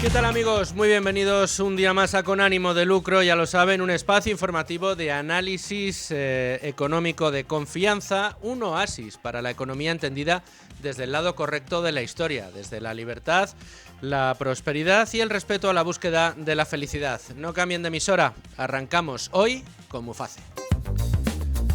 ¿Qué tal, amigos? Muy bienvenidos un día más a Con Ánimo de Lucro, ya lo saben, un espacio informativo de análisis económico de confianza, un oasis para la economía entendida desde el lado correcto de la historia, desde la libertad, la prosperidad y el respeto a la búsqueda de la felicidad. No cambien de emisora, arrancamos hoy con Muface.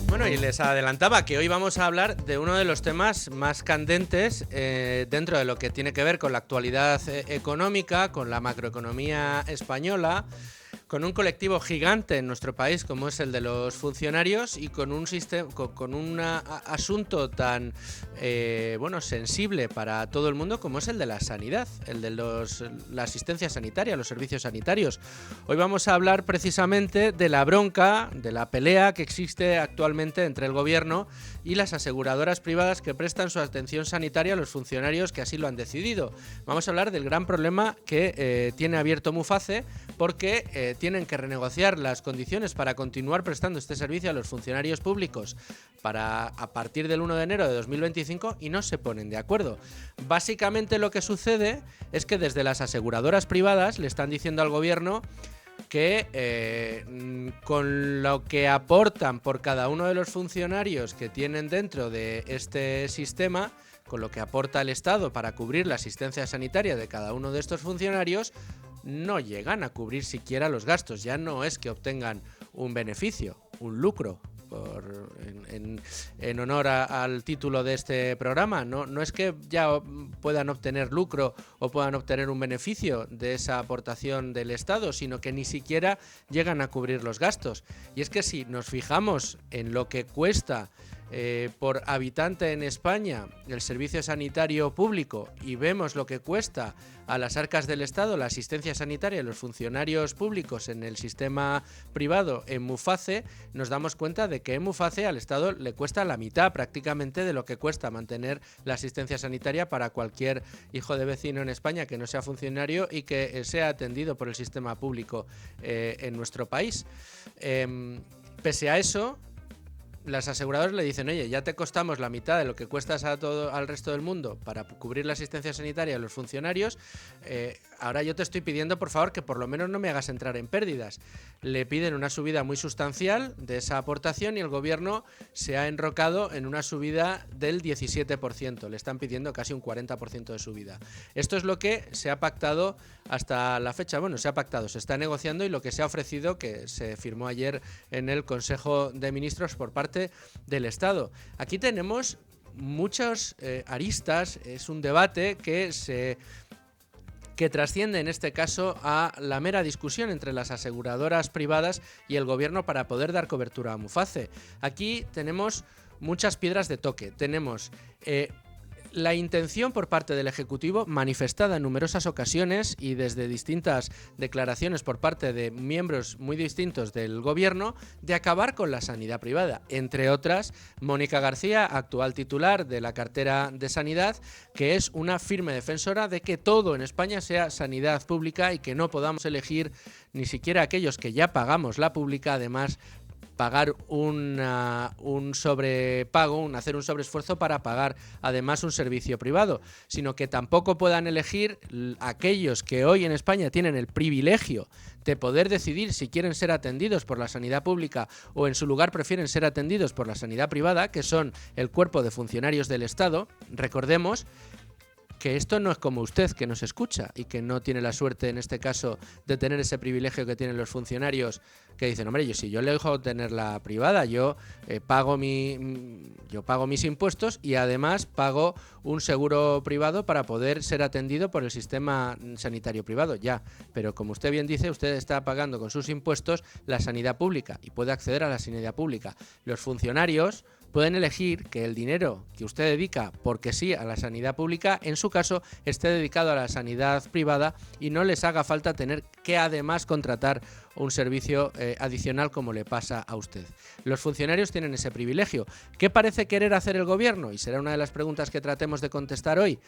Bueno, y les adelantaba que hoy vamos a hablar de uno de los temas más candentes dentro de lo que tiene que ver con la actualidad económica, con la macroeconomía española, con un colectivo gigante en nuestro país como es el de los funcionarios y con un sistema, con un asunto tan sensible para todo el mundo como es el de la sanidad, el de la asistencia sanitaria, los servicios sanitarios. Hoy vamos a hablar precisamente de la bronca, de la pelea que existe actualmente entre el gobierno y las aseguradoras privadas que prestan su atención sanitaria a los funcionarios que así lo han decidido. Vamos a hablar del gran problema que tiene abierto Muface porque tienen que renegociar las condiciones para continuar prestando este servicio a los funcionarios públicos a partir del 1 de enero de 2025 y no se ponen de acuerdo. Básicamente lo que sucede es que desde las aseguradoras privadas le están diciendo al gobierno que con lo que aportan por cada uno de los funcionarios que tienen dentro de este sistema, con lo que aporta el Estado para cubrir la asistencia sanitaria de cada uno de estos funcionarios, no llegan a cubrir siquiera los gastos. Ya no es que obtengan un beneficio, un lucro, en honor al título de este programa. No es que ya puedan obtener lucro o puedan obtener un beneficio de esa aportación del Estado, sino que ni siquiera llegan a cubrir los gastos. Y es que si nos fijamos en lo que cuesta por habitante en España el servicio sanitario público y vemos lo que cuesta a las arcas del Estado la asistencia sanitaria de los funcionarios públicos en el sistema privado en Muface, nos damos cuenta de que en Muface al Estado le cuesta la mitad prácticamente de lo que cuesta mantener la asistencia sanitaria para cualquier hijo de vecino en España que no sea funcionario y que sea atendido por el sistema público en nuestro país. Pese a eso, las aseguradoras le dicen: oye, ya te costamos la mitad de lo que cuestas al resto del mundo para cubrir la asistencia sanitaria a los funcionarios, ahora yo te estoy pidiendo, por favor, que por lo menos no me hagas entrar en pérdidas. Le piden una subida muy sustancial de esa aportación y el gobierno se ha enrocado en una subida del 17%. Le están pidiendo casi un 40% de subida. Esto es lo que se ha pactado hasta la fecha. Bueno, se ha pactado, se está negociando y lo que se ha ofrecido, que se firmó ayer en el Consejo de Ministros por parte del Estado. Aquí tenemos muchas aristas, es un debate que trasciende en este caso a la mera discusión entre las aseguradoras privadas y el gobierno para poder dar cobertura a Muface. Aquí tenemos muchas piedras de toque. Tenemos la intención por parte del Ejecutivo, manifestada en numerosas ocasiones y desde distintas declaraciones por parte de miembros muy distintos del gobierno, de acabar con la sanidad privada. Entre otras, Mónica García, actual titular de la cartera de Sanidad, que es una firme defensora de que todo en España sea sanidad pública y que no podamos elegir ni siquiera aquellos que ya pagamos la pública, además pagar un sobrepago, hacer un sobreesfuerzo para pagar además un servicio privado, sino que tampoco puedan elegir aquellos que hoy en España tienen el privilegio de poder decidir si quieren ser atendidos por la sanidad pública o en su lugar prefieren ser atendidos por la sanidad privada, que son el cuerpo de funcionarios del Estado. Recordemos que esto no es como usted, que nos escucha y que no tiene la suerte en este caso de tener ese privilegio que tienen los funcionarios, que dicen: hombre, si yo le dejo tener la privada, yo pago mis impuestos y además pago un seguro privado para poder ser atendido por el sistema sanitario privado. Ya, pero como usted bien dice, usted está pagando con sus impuestos la sanidad pública y puede acceder a la sanidad pública. Los funcionarios pueden elegir que el dinero que usted dedica, porque sí, a la sanidad pública, en su caso, esté dedicado a la sanidad privada y no les haga falta tener que además contratar un servicio adicional como le pasa a usted. Los funcionarios tienen ese privilegio. ¿Qué parece querer hacer el gobierno? Y será una de las preguntas que tratemos de contestar hoy.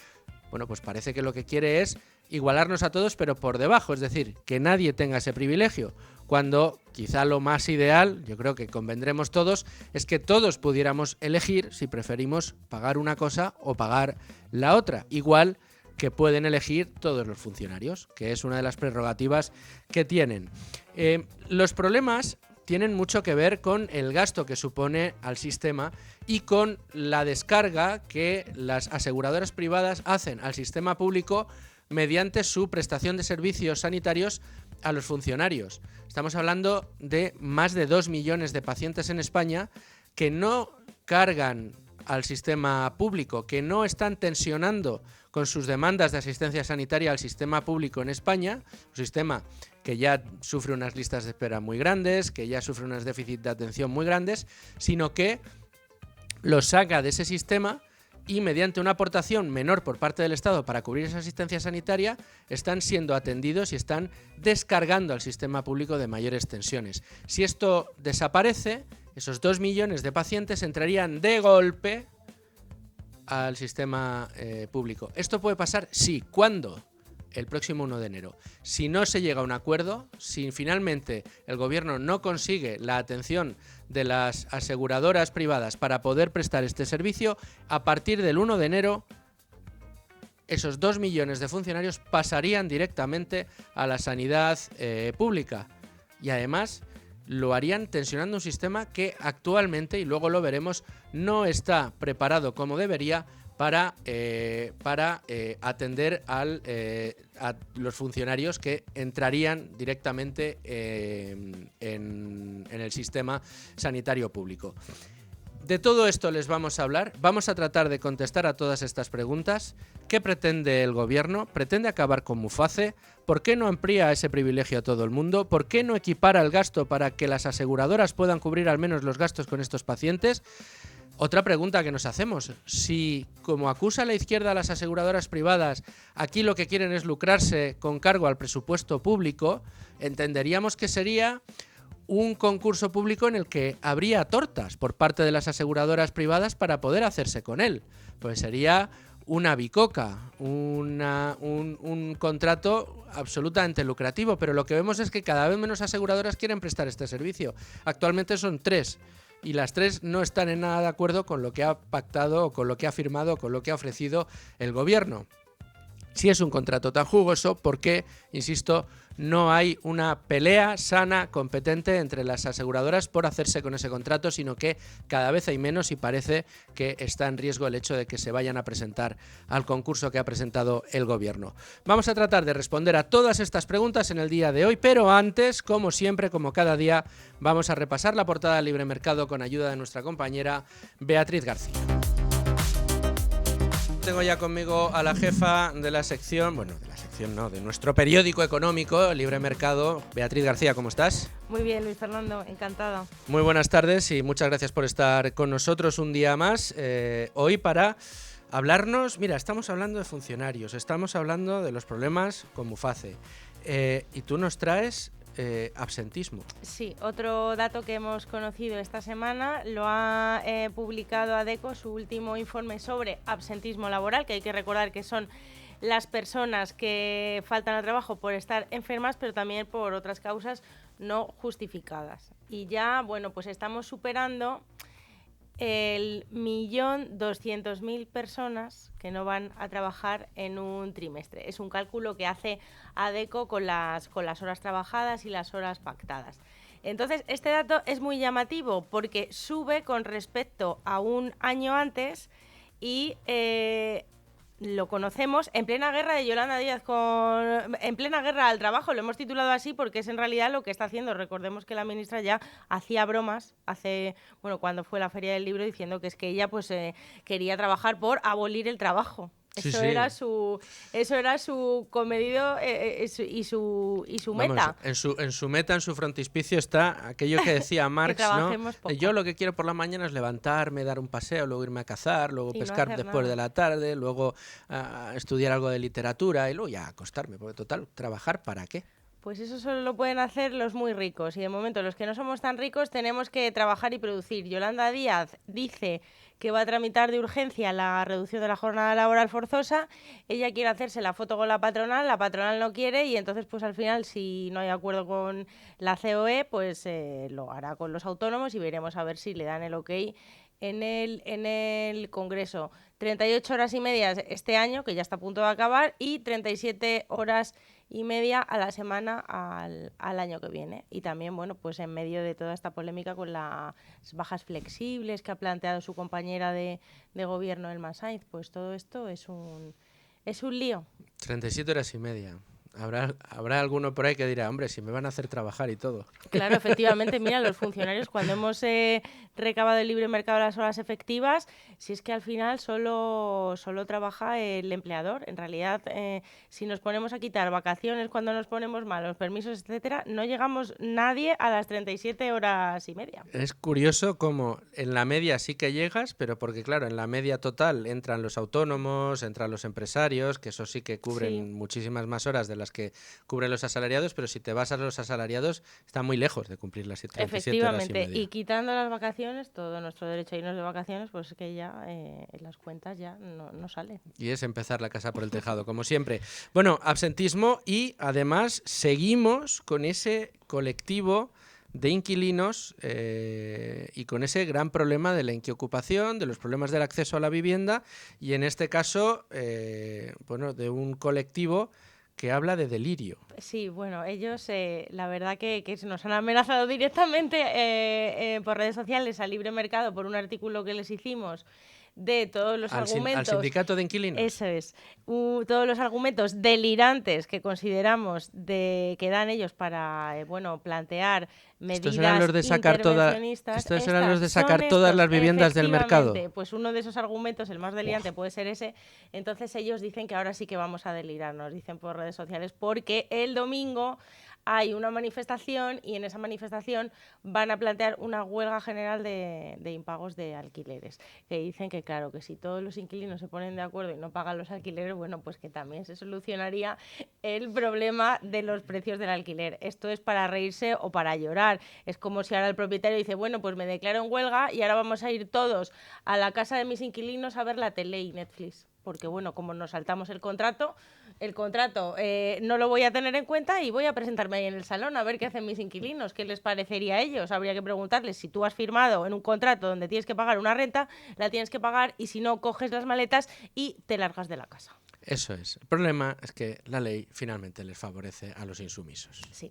Bueno, pues parece que lo que quiere es igualarnos a todos, pero por debajo, es decir, que nadie tenga ese privilegio, cuando quizá lo más ideal, yo creo que convendremos todos, es que todos pudiéramos elegir si preferimos pagar una cosa o pagar la otra. Igual que pueden elegir todos los funcionarios, que es una de las prerrogativas que tienen. Los problemas tienen mucho que ver con el gasto que supone al sistema y con la descarga que las aseguradoras privadas hacen al sistema público mediante su prestación de servicios sanitarios a los funcionarios. Estamos hablando de más de 2 millones de pacientes en España que no cargan al sistema público, que no están tensionando con sus demandas de asistencia sanitaria al sistema público en España, un sistema que ya sufre unas listas de espera muy grandes, que ya sufre unos déficits de atención muy grandes, sino que los saca de ese sistema y mediante una aportación menor por parte del Estado para cubrir esa asistencia sanitaria, están siendo atendidos y están descargando al sistema público de mayores tensiones. Si esto desaparece, esos 2 millones de pacientes entrarían de golpe al sistema público. ¿Esto puede pasar? Sí. ¿Cuándo? El próximo 1 de enero. Si no se llega a un acuerdo, si finalmente el gobierno no consigue la atención de las aseguradoras privadas para poder prestar este servicio, a partir del 1 de enero esos 2 millones de funcionarios pasarían directamente a la sanidad pública. Y además lo harían tensionando un sistema que actualmente, y luego lo veremos, no está preparado como debería para atender a los funcionarios que entrarían directamente en el sistema sanitario público. De todo esto les vamos a hablar, vamos a tratar de contestar a todas estas preguntas. ¿Qué pretende el gobierno? ¿Pretende acabar con Muface? ¿Por qué no amplía ese privilegio a todo el mundo? ¿Por qué no equipara el gasto para que las aseguradoras puedan cubrir al menos los gastos con estos pacientes? Otra pregunta que nos hacemos, si como acusa la izquierda a las aseguradoras privadas, aquí lo que quieren es lucrarse con cargo al presupuesto público, entenderíamos que sería un concurso público en el que habría tortas por parte de las aseguradoras privadas para poder hacerse con él. Pues sería una bicoca, un contrato absolutamente lucrativo, pero lo que vemos es que cada vez menos aseguradoras quieren prestar este servicio. Actualmente son 3. Y las 3 no están en nada de acuerdo con lo que ha pactado, o con lo que ha firmado, o con lo que ha ofrecido el gobierno. Si es un contrato tan jugoso, ¿por qué, insisto, no hay una pelea sana, competente entre las aseguradoras por hacerse con ese contrato, sino que cada vez hay menos y parece que está en riesgo el hecho de que se vayan a presentar al concurso que ha presentado el gobierno? Vamos a tratar de responder a todas estas preguntas en el día de hoy, pero antes, como siempre, como cada día, vamos a repasar la portada del Libre Mercado con ayuda de nuestra compañera Beatriz García. Tengo ya conmigo a la jefa de la sección, de nuestro periódico económico, Libre Mercado. Beatriz García, ¿cómo estás? Muy bien, Luis Fernando, encantada. Muy buenas tardes y muchas gracias por estar con nosotros un día más, hoy para hablarnos. Mira, estamos hablando de funcionarios, estamos hablando de los problemas con Muface, y tú nos traes absentismo. Sí, otro dato que hemos conocido esta semana lo ha publicado ADECO, su último informe sobre absentismo laboral, que hay que recordar que son las personas que faltan al trabajo por estar enfermas, pero también por otras causas no justificadas. Y ya, bueno, pues estamos superando el 1.200.000 personas que no van a trabajar en un trimestre. Es un cálculo que hace ADECO con las horas trabajadas y las horas pactadas. Entonces, este dato es muy llamativo porque sube con respecto a un año antes y lo conocemos en plena guerra de Yolanda Díaz, en plena guerra al trabajo. Lo hemos titulado así porque es en realidad lo que está haciendo. Recordemos que la ministra ya hacía bromas cuando fue la Feria del Libro, diciendo que es que ella quería trabajar por abolir el trabajo. Eso era su comedido y su meta. En su meta, en su frontispicio está aquello que decía Marx, ¿no? Yo lo que quiero por la mañana es levantarme, dar un paseo, luego irme a cazar, luego pescar después de la tarde, luego estudiar algo de literatura y luego ya acostarme, porque total, ¿trabajar para qué? Pues eso solo lo pueden hacer los muy ricos y de momento los que no somos tan ricos tenemos que trabajar y producir. Yolanda Díaz dice que va a tramitar de urgencia la reducción de la jornada laboral forzosa. Ella quiere hacerse la foto con la patronal no quiere y entonces pues al final, si no hay acuerdo con la COE, pues lo hará con los autónomos y veremos a ver si le dan el ok en el Congreso. 38 horas y media este año, que ya está a punto de acabar, y 37 horas y media a la semana al año que viene. Y también, bueno, pues en medio de toda esta polémica con las bajas flexibles que ha planteado su compañera de gobierno, Elma Sainz, pues todo esto es un lío. 37 horas y media. Habrá alguno por ahí que dirá, hombre, si me van a hacer trabajar y todo. Claro, efectivamente, mira, los funcionarios, cuando hemos recabado el libre mercado de las horas efectivas, si es que al final solo trabaja el empleador. En realidad, si nos ponemos a quitar vacaciones cuando nos ponemos mal, los permisos, etcétera, no llegamos nadie a las 37 horas y media. Es curioso cómo en la media sí que llegas, pero porque claro, en la media total entran los autónomos, entran los empresarios, que eso sí que cubren muchísimas más horas de las que cubren los asalariados, pero si te vas a los asalariados, están muy lejos de cumplir las 37 horas y media. Efectivamente, y quitando las vacaciones, todo nuestro derecho a irnos de vacaciones, pues es que ya las cuentas ya no salen. Y es empezar la casa por el tejado, como siempre. Bueno, absentismo y además seguimos con ese colectivo de inquilinos y con ese gran problema de la inquiocupación, de los problemas del acceso a la vivienda y en este caso, bueno, de un colectivo que habla de delirio. Sí, bueno, ellos la verdad que nos han amenazado directamente por redes sociales al libre mercado por un artículo que les hicimos de todos los argumentos... ¿Al sindicato de inquilinos? Eso es. Todos los argumentos delirantes que consideramos que dan ellos para plantear medidas intervencionistas. Estos eran los de sacar todas las viviendas del mercado. Pues uno de esos argumentos, el más delirante, puede ser ese. Entonces ellos dicen que ahora sí que vamos a delirar, nos dicen por redes sociales, porque el domingo hay una manifestación y en esa manifestación van a plantear una huelga general de impagos de alquileres. Que dicen que, claro, que si todos los inquilinos se ponen de acuerdo y no pagan los alquileres, bueno, pues que también se solucionaría el problema de los precios del alquiler. Esto es para reírse o para llorar. Es como si ahora el propietario dice, bueno, pues me declaro en huelga y ahora vamos a ir todos a la casa de mis inquilinos a ver la tele y Netflix. Porque, bueno, como nos saltamos el contrato no lo voy a tener en cuenta y voy a presentarme ahí en el salón a ver qué hacen mis inquilinos, qué les parecería a ellos. Habría que preguntarles si tú has firmado en un contrato donde tienes que pagar una renta, la tienes que pagar y si no, coges las maletas y te largas de la casa. Eso es. El problema es que la ley finalmente les favorece a los insumisos. Sí.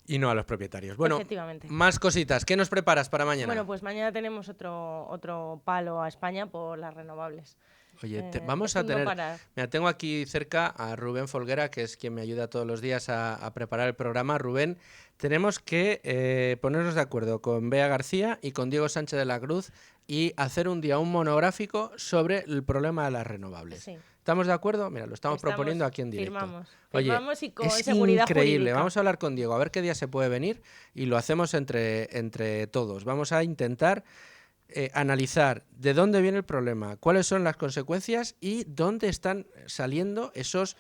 Y no a los propietarios. Bueno, más cositas. ¿Qué nos preparas para mañana? Bueno, pues mañana tenemos otro palo a España por las renovables. Oye, vamos a tener... Mira, tengo aquí cerca a Rubén Folguera, que es quien me ayuda todos los días a preparar el programa. Rubén, tenemos que ponernos de acuerdo con Bea García y con Diego Sánchez de la Cruz y hacer un monográfico sobre el problema de las renovables. Sí. ¿Estamos de acuerdo? Mira, lo estamos proponiendo aquí en directo. Firmamos y con es seguridad increíble. Jurídica. Vamos a hablar con Diego, a ver qué día se puede venir y lo hacemos entre todos. Vamos a intentar analizar de dónde viene el problema, cuáles son las consecuencias y dónde están saliendo esas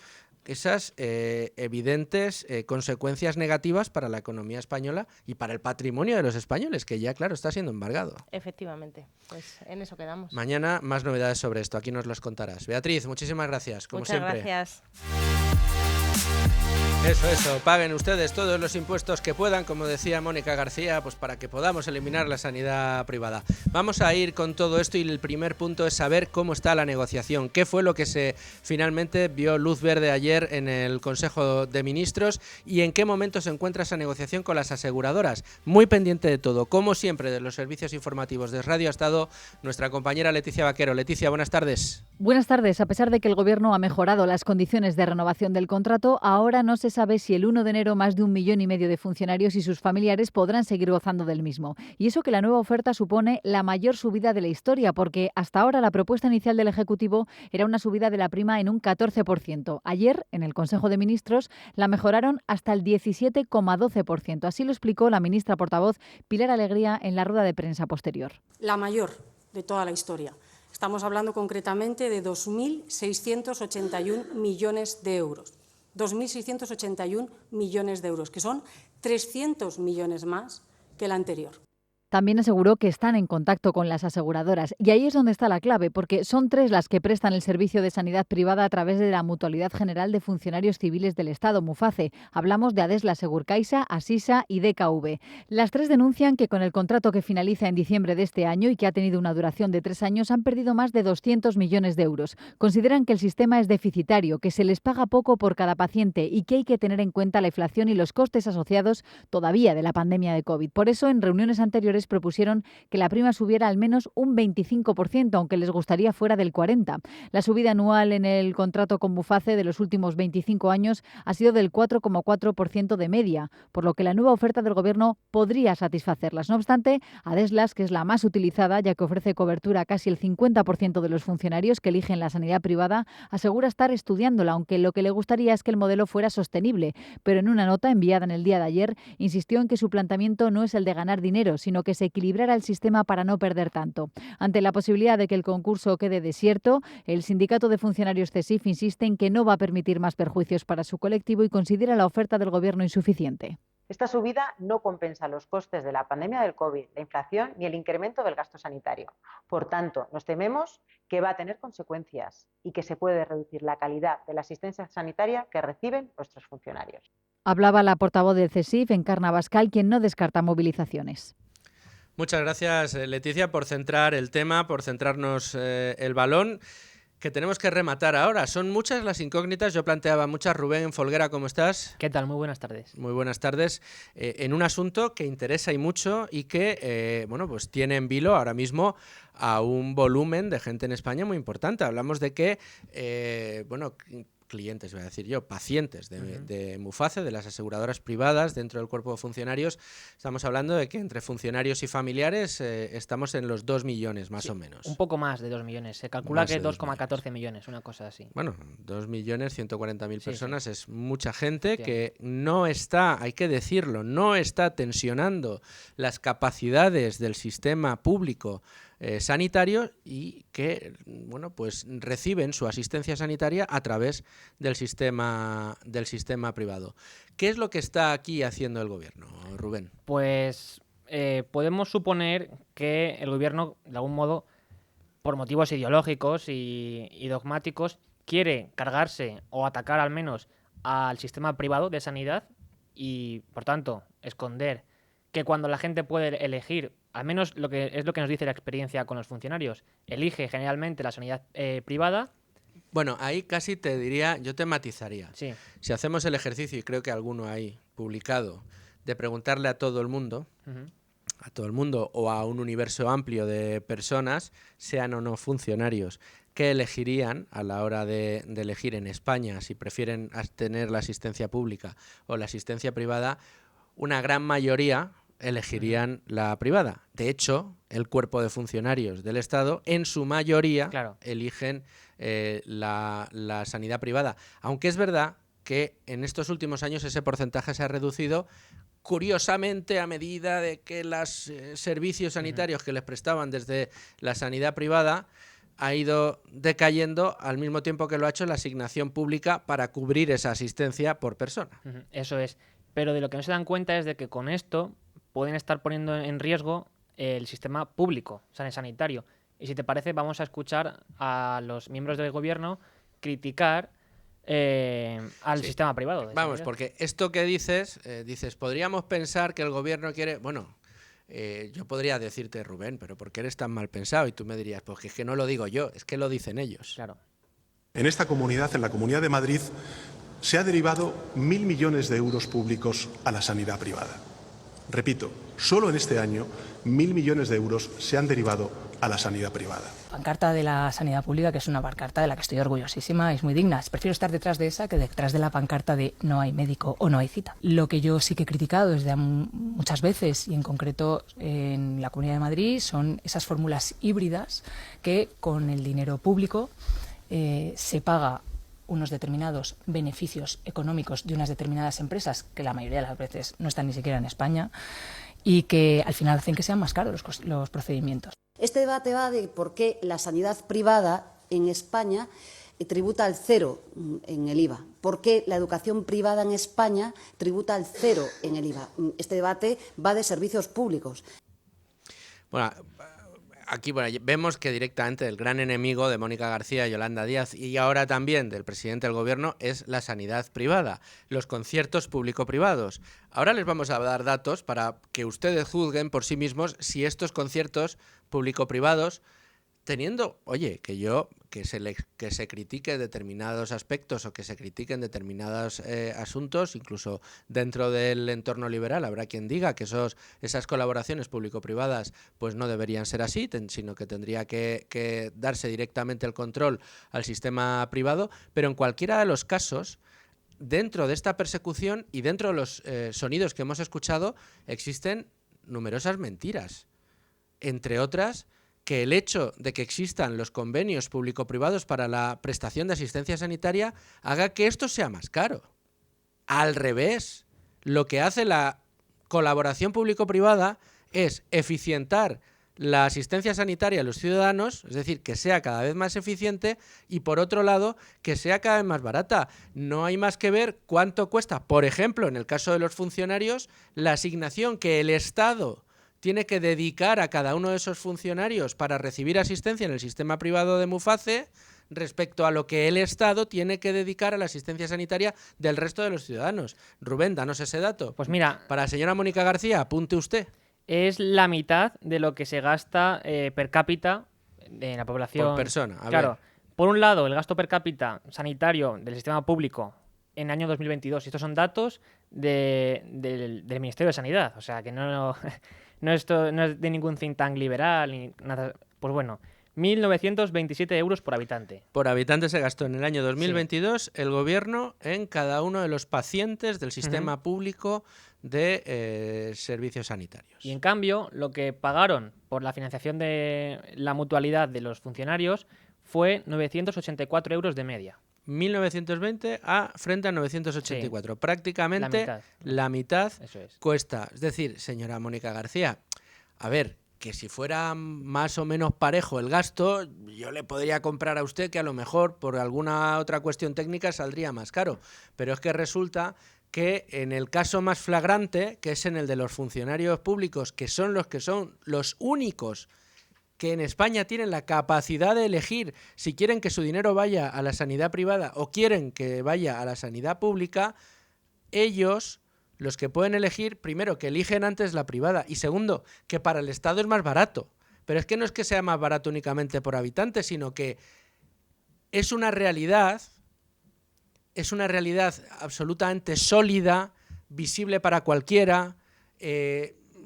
evidentes consecuencias negativas para la economía española y para el patrimonio de los españoles, que ya, claro, está siendo embargado. Efectivamente, pues en eso quedamos. Mañana más novedades sobre esto, aquí nos los contarás. Beatriz, muchísimas gracias, como siempre. Muchas gracias. Eso, paguen ustedes todos los impuestos que puedan, como decía Mónica García, pues para que podamos eliminar la sanidad privada. Vamos a ir con todo esto y el primer punto es saber cómo está la negociación, qué fue lo que se finalmente vio luz verde ayer en el Consejo de Ministros y en qué momento se encuentra esa negociación con las aseguradoras. Muy pendiente de todo, como siempre, de los servicios informativos de Radio ha estado nuestra compañera Leticia Vaquero. Leticia, buenas tardes. Buenas tardes. A pesar de que el Gobierno ha mejorado las condiciones de renovación del contrato, ahora no se sabe si el 1 de enero más de 1,5 millones de funcionarios y sus familiares podrán seguir gozando del mismo. Y eso que la nueva oferta supone la mayor subida de la historia, porque hasta ahora la propuesta inicial del Ejecutivo era una subida de la prima en un 14%. Ayer, en el Consejo de Ministros, la mejoraron hasta el 17,12%. Así lo explicó la ministra portavoz Pilar Alegría en la rueda de prensa posterior. La mayor de toda la historia. Estamos hablando concretamente de 2.681 millones de euros. 2.681 millones de euros, que son 300 millones más que la anterior. También aseguró que están en contacto con las aseguradoras. Y ahí es donde está la clave, porque son 3 las que prestan el servicio de sanidad privada a través de la Mutualidad General de Funcionarios Civiles del Estado, MUFACE. Hablamos de Adesla Segurcaixa, Asisa y DKV. Las 3 denuncian que con el contrato que finaliza en diciembre de este año y que ha tenido una duración de 3 años han perdido más de 200 millones de euros. Consideran que el sistema es deficitario, que se les paga poco por cada paciente y que hay que tener en cuenta la inflación y los costes asociados todavía de la pandemia de COVID. Por eso, en reuniones anteriores propusieron que la prima subiera al menos un 25%, aunque les gustaría fuera del 40%. La subida anual en el contrato con MUFACE de los últimos 25 años ha sido del 4,4% de media, por lo que la nueva oferta del Gobierno podría satisfacerlas. No obstante, Adeslas, que es la más utilizada, ya que ofrece cobertura a casi el 50% de los funcionarios que eligen la sanidad privada, asegura estar estudiándola, aunque lo que le gustaría es que el modelo fuera sostenible. Pero en una nota enviada en el día de ayer, insistió en que su planteamiento no es el de ganar dinero, sino que se equilibrara el sistema para no perder tanto. Ante la posibilidad de que el concurso quede desierto, el sindicato de funcionarios CESIF insiste en que no va a permitir más perjuicios para su colectivo y considera la oferta del Gobierno insuficiente. Esta subida no compensa los costes de la pandemia del COVID, la inflación ni el incremento del gasto sanitario. Por tanto, nos tememos que va a tener consecuencias y que se puede reducir la calidad de la asistencia sanitaria que reciben nuestros funcionarios. Hablaba la portavoz del CESIF, Encarna Bascal, quien no descarta movilizaciones. Muchas gracias, Leticia, por centrar el tema, por centrarnos el balón, que tenemos que rematar ahora. Son muchas las incógnitas, yo planteaba muchas. Rubén Folguera, ¿cómo estás? ¿Qué tal? Muy buenas tardes. Muy buenas tardes. En un asunto que interesa y mucho y que pues tiene en vilo ahora mismo a un volumen de gente en España muy importante. Hablamos de que, clientes, voy a decir yo, pacientes de MUFACE, de las aseguradoras privadas dentro del cuerpo de funcionarios. Estamos hablando de que entre funcionarios y familiares estamos en los 2 millones más o menos. Un poco más de 2 millones. Se calcula que 2,14 millones, una cosa así. Bueno, 2.140.000 personas es mucha gente que no está, hay que decirlo, no está tensionando las capacidades del sistema público sanitario y que pues reciben su asistencia sanitaria a través del sistema privado. ¿Qué es lo que está aquí haciendo el Gobierno, Rubén? Pues podemos suponer que el Gobierno, de algún modo, por motivos ideológicos y dogmáticos, quiere cargarse o atacar al menos al sistema privado de sanidad y, por tanto, esconder que cuando la gente puede elegir, al menos lo que nos dice la experiencia con los funcionarios, elige generalmente la sanidad privada. Bueno, ahí casi te diría, yo te matizaría. Sí. Si hacemos el ejercicio, y creo que alguno hay publicado, de preguntarle a todo el mundo, o a un universo amplio de personas, sean o no funcionarios, qué elegirían a la hora de elegir en España, si prefieren tener la asistencia pública o la asistencia privada, una gran mayoría elegirían la privada. De hecho, el cuerpo de funcionarios del Estado, en su mayoría, eligen la sanidad privada. Aunque es verdad que en estos últimos años ese porcentaje se ha reducido, curiosamente, a medida de que los servicios sanitarios que les prestaban desde la sanidad privada ha ido decayendo al mismo tiempo que lo ha hecho la asignación pública para cubrir esa asistencia por persona. Eso es. Pero de lo que no se dan cuenta es de que con esto pueden estar poniendo en riesgo el sistema público sanitario. Y si te parece, vamos a escuchar a los miembros del Gobierno criticar al sistema privado. Vamos, porque esto que dices, podríamos pensar que el Gobierno quiere... Bueno, yo podría decirte, Rubén, pero ¿por qué eres tan mal pensado? Y tú me dirías, pues es que no lo digo yo, es que lo dicen ellos. Claro. En esta comunidad, en la Comunidad de Madrid, se ha derivado 1.000 millones de euros públicos a la sanidad privada. Repito, solo en este año 1.000 millones de euros se han derivado a la sanidad privada. Pancarta de la sanidad pública, que es una pancarta de la que estoy orgullosísima, es muy digna. Prefiero estar detrás de esa que detrás de la pancarta de no hay médico o no hay cita. Lo que yo sí que he criticado desde muchas veces, y en concreto en la Comunidad de Madrid, son esas fórmulas híbridas que con el dinero público se paga unos determinados beneficios económicos de unas determinadas empresas, que la mayoría de las veces no están ni siquiera en España, y que al final hacen que sean más caros los procedimientos. Este debate va de por qué la sanidad privada en España tributa al 0 en el IVA. ¿Por qué la educación privada en España tributa al 0 en el IVA? Este debate va de servicios públicos. Bueno, aquí vemos que directamente el gran enemigo de Mónica García, Yolanda Díaz y ahora también del presidente del gobierno es la sanidad privada, los conciertos público-privados. Ahora les vamos a dar datos para que ustedes juzguen por sí mismos si estos conciertos público-privados, teniendo, que se critique determinados aspectos o que se critiquen determinados asuntos, incluso dentro del entorno liberal habrá quien diga que esas colaboraciones público-privadas pues no deberían ser así, sino que tendría que darse directamente el control al sistema privado, pero en cualquiera de los casos, dentro de esta persecución y dentro de los sonidos que hemos escuchado, existen numerosas mentiras, entre otras que el hecho de que existan los convenios público-privados para la prestación de asistencia sanitaria haga que esto sea más caro. Al revés, lo que hace la colaboración público-privada es eficientar la asistencia sanitaria a los ciudadanos, es decir, que sea cada vez más eficiente y, por otro lado, que sea cada vez más barata. No hay más que ver cuánto cuesta, por ejemplo, en el caso de los funcionarios, la asignación que el Estado tiene que dedicar a cada uno de esos funcionarios para recibir asistencia en el sistema privado de Muface respecto a lo que el Estado tiene que dedicar a la asistencia sanitaria del resto de los ciudadanos. Rubén, danos ese dato. Pues mira, para la señora Mónica García, apunte usted. Es la mitad de lo que se gasta per cápita en la población. Por persona, Claro, por un lado, el gasto per cápita sanitario del sistema público en el año 2022. Estos son datos del Ministerio de Sanidad, o sea que no es de ningún think tank liberal ni nada. Pues bueno, 1.927 euros por habitante. Por habitante se gastó en el año 2022 el gobierno en cada uno de los pacientes del sistema público de servicios sanitarios. Y en cambio, lo que pagaron por la financiación de la mutualidad de los funcionarios fue 984 euros de media. 1.920 frente a 984. Sí, prácticamente la mitad Eso es. cuesta. Es decir, señora Mónica García, a ver, que si fuera más o menos parejo el gasto, yo le podría comprar a usted que a lo mejor por alguna otra cuestión técnica saldría más caro. Pero es que resulta que en el caso más flagrante, que es en el de los funcionarios públicos, que son los únicos que en España tienen la capacidad de elegir si quieren que su dinero vaya a la sanidad privada o quieren que vaya a la sanidad pública, ellos, los que pueden elegir, primero, que eligen antes la privada y segundo, que para el Estado es más barato. Pero es que no es que sea más barato únicamente por habitante, sino que es una realidad absolutamente sólida, visible para cualquiera,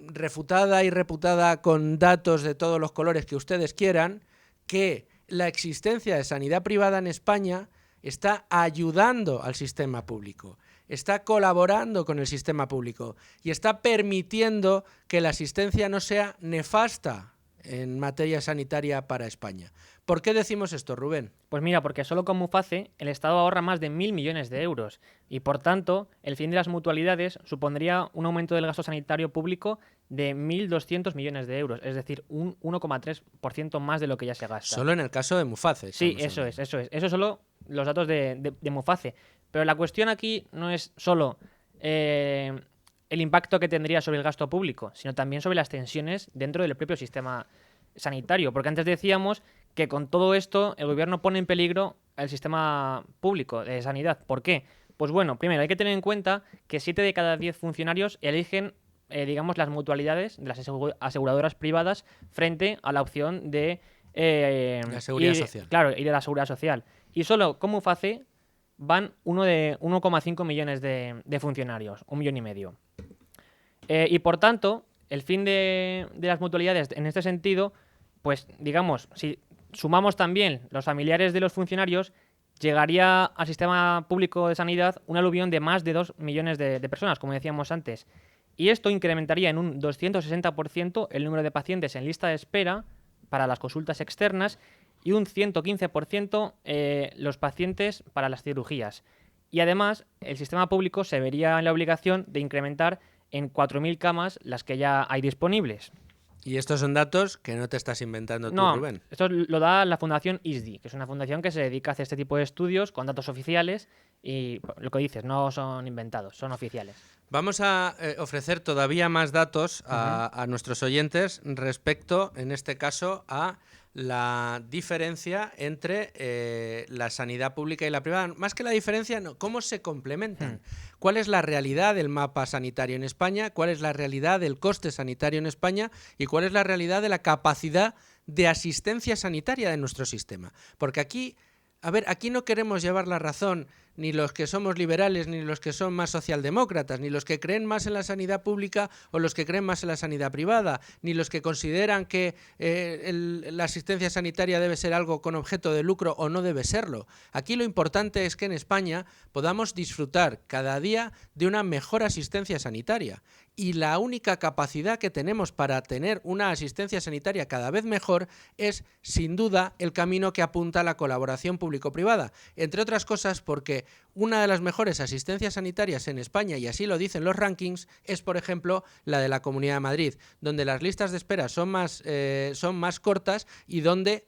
refutada y reputada con datos de todos los colores que ustedes quieran, que la existencia de sanidad privada en España está ayudando al sistema público, está colaborando con el sistema público y está permitiendo que la asistencia no sea nefasta en materia sanitaria para España. ¿Por qué decimos esto, Rubén? Pues mira, porque solo con Muface el Estado ahorra más de 1.000 millones de euros y, por tanto, el fin de las mutualidades supondría un aumento del gasto sanitario público de 1.200 millones de euros, es decir, un 1,3% más de lo que ya se gasta. Solo en el caso de Muface. Sí, eso es. Eso solo los datos de Muface. Pero la cuestión aquí no es solo el impacto que tendría sobre el gasto público, sino también sobre las tensiones dentro del propio sistema sanitario. Porque antes decíamos que con todo esto el gobierno pone en peligro el sistema público de sanidad. ¿Por qué? Pues bueno, primero hay que tener en cuenta que 7 de cada 10 funcionarios eligen las mutualidades de las aseguradoras privadas frente a la opción de la seguridad social. Claro, ir a la seguridad social. Y solo con Muface van 1,5 millones de funcionarios, 1,5 millones. Y por tanto, el fin de las mutualidades en este sentido, pues digamos, si sumamos también los familiares de los funcionarios, llegaría al sistema público de sanidad un aluvión de más de 2 millones de personas, como decíamos antes. Y esto incrementaría en un 260% el número de pacientes en lista de espera para las consultas externas y un 115% los pacientes para las cirugías. Y además, el sistema público se vería en la obligación de incrementar en 4.000 camas las que ya hay disponibles. Y estos son datos que no te estás inventando tú, Rubén. Esto lo da la Fundación ISDI, que es una fundación que se dedica a hacer este tipo de estudios con datos oficiales y lo que dices, no son inventados, son oficiales. Vamos a ofrecer todavía más datos a nuestros oyentes respecto, en este caso, a la diferencia entre la sanidad pública y la privada. Más que la diferencia, no, ¿cómo se complementan? ¿Cuál es la realidad del mapa sanitario en España? ¿Cuál es la realidad del coste sanitario en España? ¿Y cuál es la realidad de la capacidad de asistencia sanitaria de nuestro sistema? Porque aquí, a ver, aquí no queremos llevar la razón ni los que somos liberales, ni los que son más socialdemócratas, ni los que creen más en la sanidad pública o los que creen más en la sanidad privada, ni los que consideran que la asistencia sanitaria debe ser algo con objeto de lucro o no debe serlo. Aquí lo importante es que en España podamos disfrutar cada día de una mejor asistencia sanitaria. Y la única capacidad que tenemos para tener una asistencia sanitaria cada vez mejor es, sin duda, el camino que apunta a la colaboración público-privada. Entre otras cosas porque una de las mejores asistencias sanitarias en España, y así lo dicen los rankings, es, por ejemplo, la de la Comunidad de Madrid, donde las listas de espera son más cortas y donde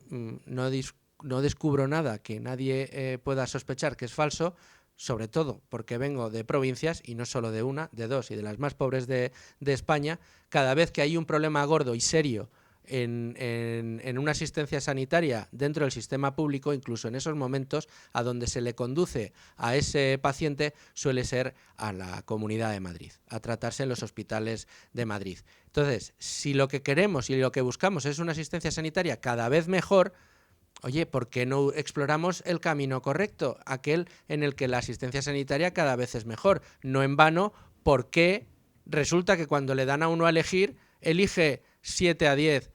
no descubro nada que nadie pueda sospechar que es falso, sobre todo porque vengo de provincias, y no solo de una, de dos, y de las más pobres de España. Cada vez que hay un problema gordo y serio en una asistencia sanitaria dentro del sistema público, incluso en esos momentos, a donde se le conduce a ese paciente suele ser a la Comunidad de Madrid, a tratarse en los hospitales de Madrid. Entonces, si lo que queremos y lo que buscamos es una asistencia sanitaria cada vez mejor, oye, ¿por qué no exploramos el camino correcto? Aquel en el que la asistencia sanitaria cada vez es mejor. No en vano, ¿por qué resulta que cuando le dan a uno a elegir, elige 7 a 10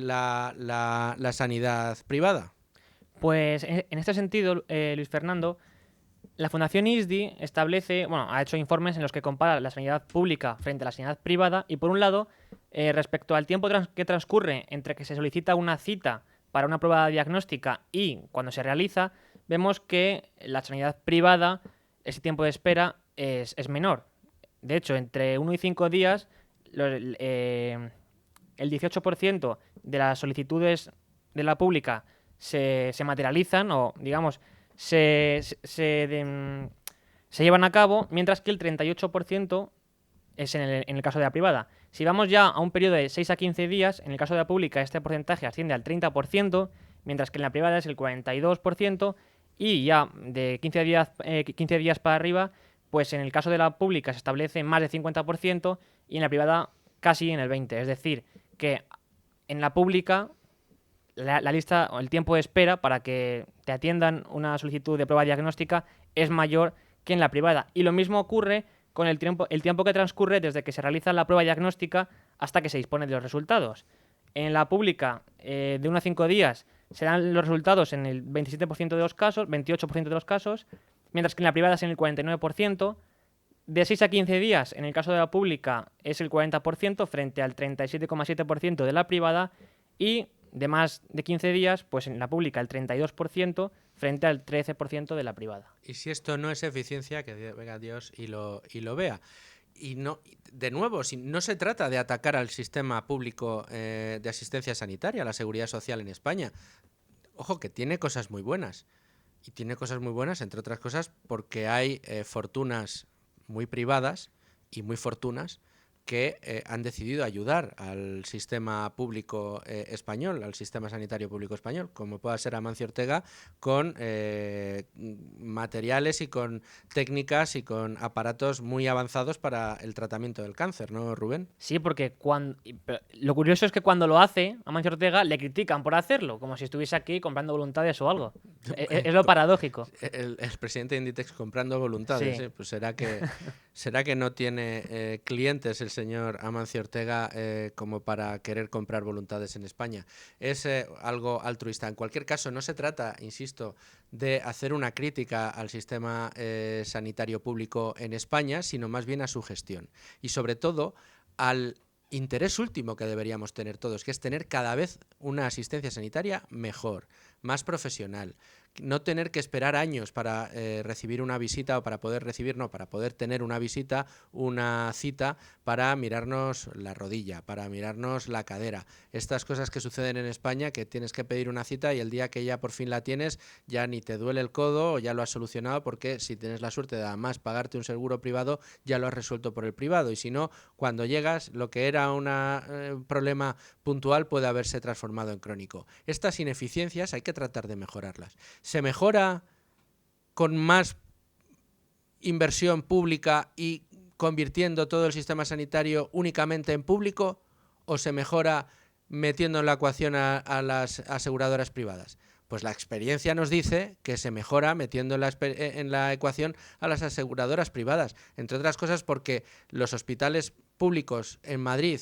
la sanidad privada? Pues en este sentido, Luis Fernando, la Fundación ISDI ha hecho informes en los que compara la sanidad pública frente a la sanidad privada y, por un lado, respecto al tiempo que transcurre entre que se solicita una cita para una prueba diagnóstica y cuando se realiza, vemos que la sanidad privada, ese tiempo de espera es menor. De hecho, entre 1 y 5 días, el 18% de las solicitudes de la pública se materializan o, digamos, se llevan a cabo, mientras que el 38% es en el caso de la privada. Si vamos ya a un periodo de 6 a 15 días, en el caso de la pública este porcentaje asciende al 30%, mientras que en la privada es el 42%, y ya de 15 días para arriba, pues en el caso de la pública se establece más del 50% y en la privada casi en el 20%. Es decir, que en la pública la lista o el tiempo de espera para que te atiendan una solicitud de prueba diagnóstica es mayor que en la privada. Y lo mismo ocurre con el tiempo que transcurre desde que se realiza la prueba diagnóstica hasta que se dispone de los resultados. En la pública, de 1 a 5 días, se dan los resultados en el 27% de los casos, 28% de los casos, mientras que en la privada es en el 49%. De 6 a 15 días, en el caso de la pública, es el 40% frente al 37,7% de la privada, y de más de 15 días, pues en la pública el 32% frente al 13% de la privada. Y si esto no es eficiencia, que venga Dios y lo vea. Y no, de nuevo, no se trata de atacar al sistema público de asistencia sanitaria, la seguridad social en España. Ojo, que tiene cosas muy buenas. Y tiene cosas muy buenas, entre otras cosas, porque hay fortunas muy privadas y muy fortunas que han decidido ayudar al sistema público español, al sistema sanitario público español, como pueda ser Amancio Ortega, con materiales y con técnicas y con aparatos muy avanzados para el tratamiento del cáncer, ¿no, Rubén? Sí, porque lo curioso es que cuando lo hace Amancio Ortega le critican por hacerlo, como si estuviese aquí comprando voluntades o algo. Es lo paradójico. El presidente de Inditex comprando voluntades, sí. Pues será que no tiene clientes el señor Amancio Ortega como para querer comprar voluntades en España. Es algo altruista. En cualquier caso, no se trata, insisto, de hacer una crítica al sistema sanitario público en España, sino más bien a su gestión. Y sobre todo al interés último que deberíamos tener todos, que es tener cada vez una asistencia sanitaria mejor, más profesional. No tener que esperar años para recibir una visita o para poder tener una visita, una cita para mirarnos la rodilla, para mirarnos la cadera. Estas cosas que suceden en España, que tienes que pedir una cita y el día que ya por fin la tienes ya ni te duele el codo o ya lo has solucionado, porque si tienes la suerte de además pagarte un seguro privado ya lo has resuelto por el privado, y si no, cuando llegas lo que era un problema puntual puede haberse transformado en crónico. Estas ineficiencias hay que tratar de mejorarlas. ¿Se mejora con más inversión pública y convirtiendo todo el sistema sanitario únicamente en público, o se mejora metiendo en la ecuación a las aseguradoras privadas? Pues la experiencia nos dice que se mejora metiendo en la ecuación a las aseguradoras privadas, entre otras cosas porque los hospitales públicos en Madrid,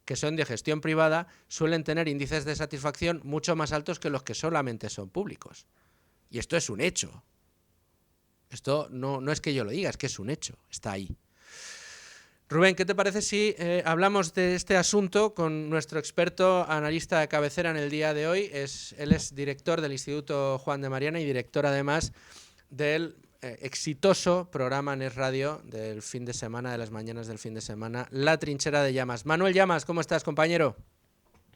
que son de gestión privada, suelen tener índices de satisfacción mucho más altos que los que solamente son públicos. Y esto es un hecho. Esto no es que yo lo diga, es que es un hecho, está ahí. Rubén, ¿qué te parece si hablamos de este asunto con nuestro experto analista de cabecera en el día de hoy? Él es director del Instituto Juan de Mariana y director además del exitoso programa en Es Radio del fin de semana, de las mañanas del fin de semana, La Trinchera de Llamas. Manuel Llamas, ¿cómo estás, compañero?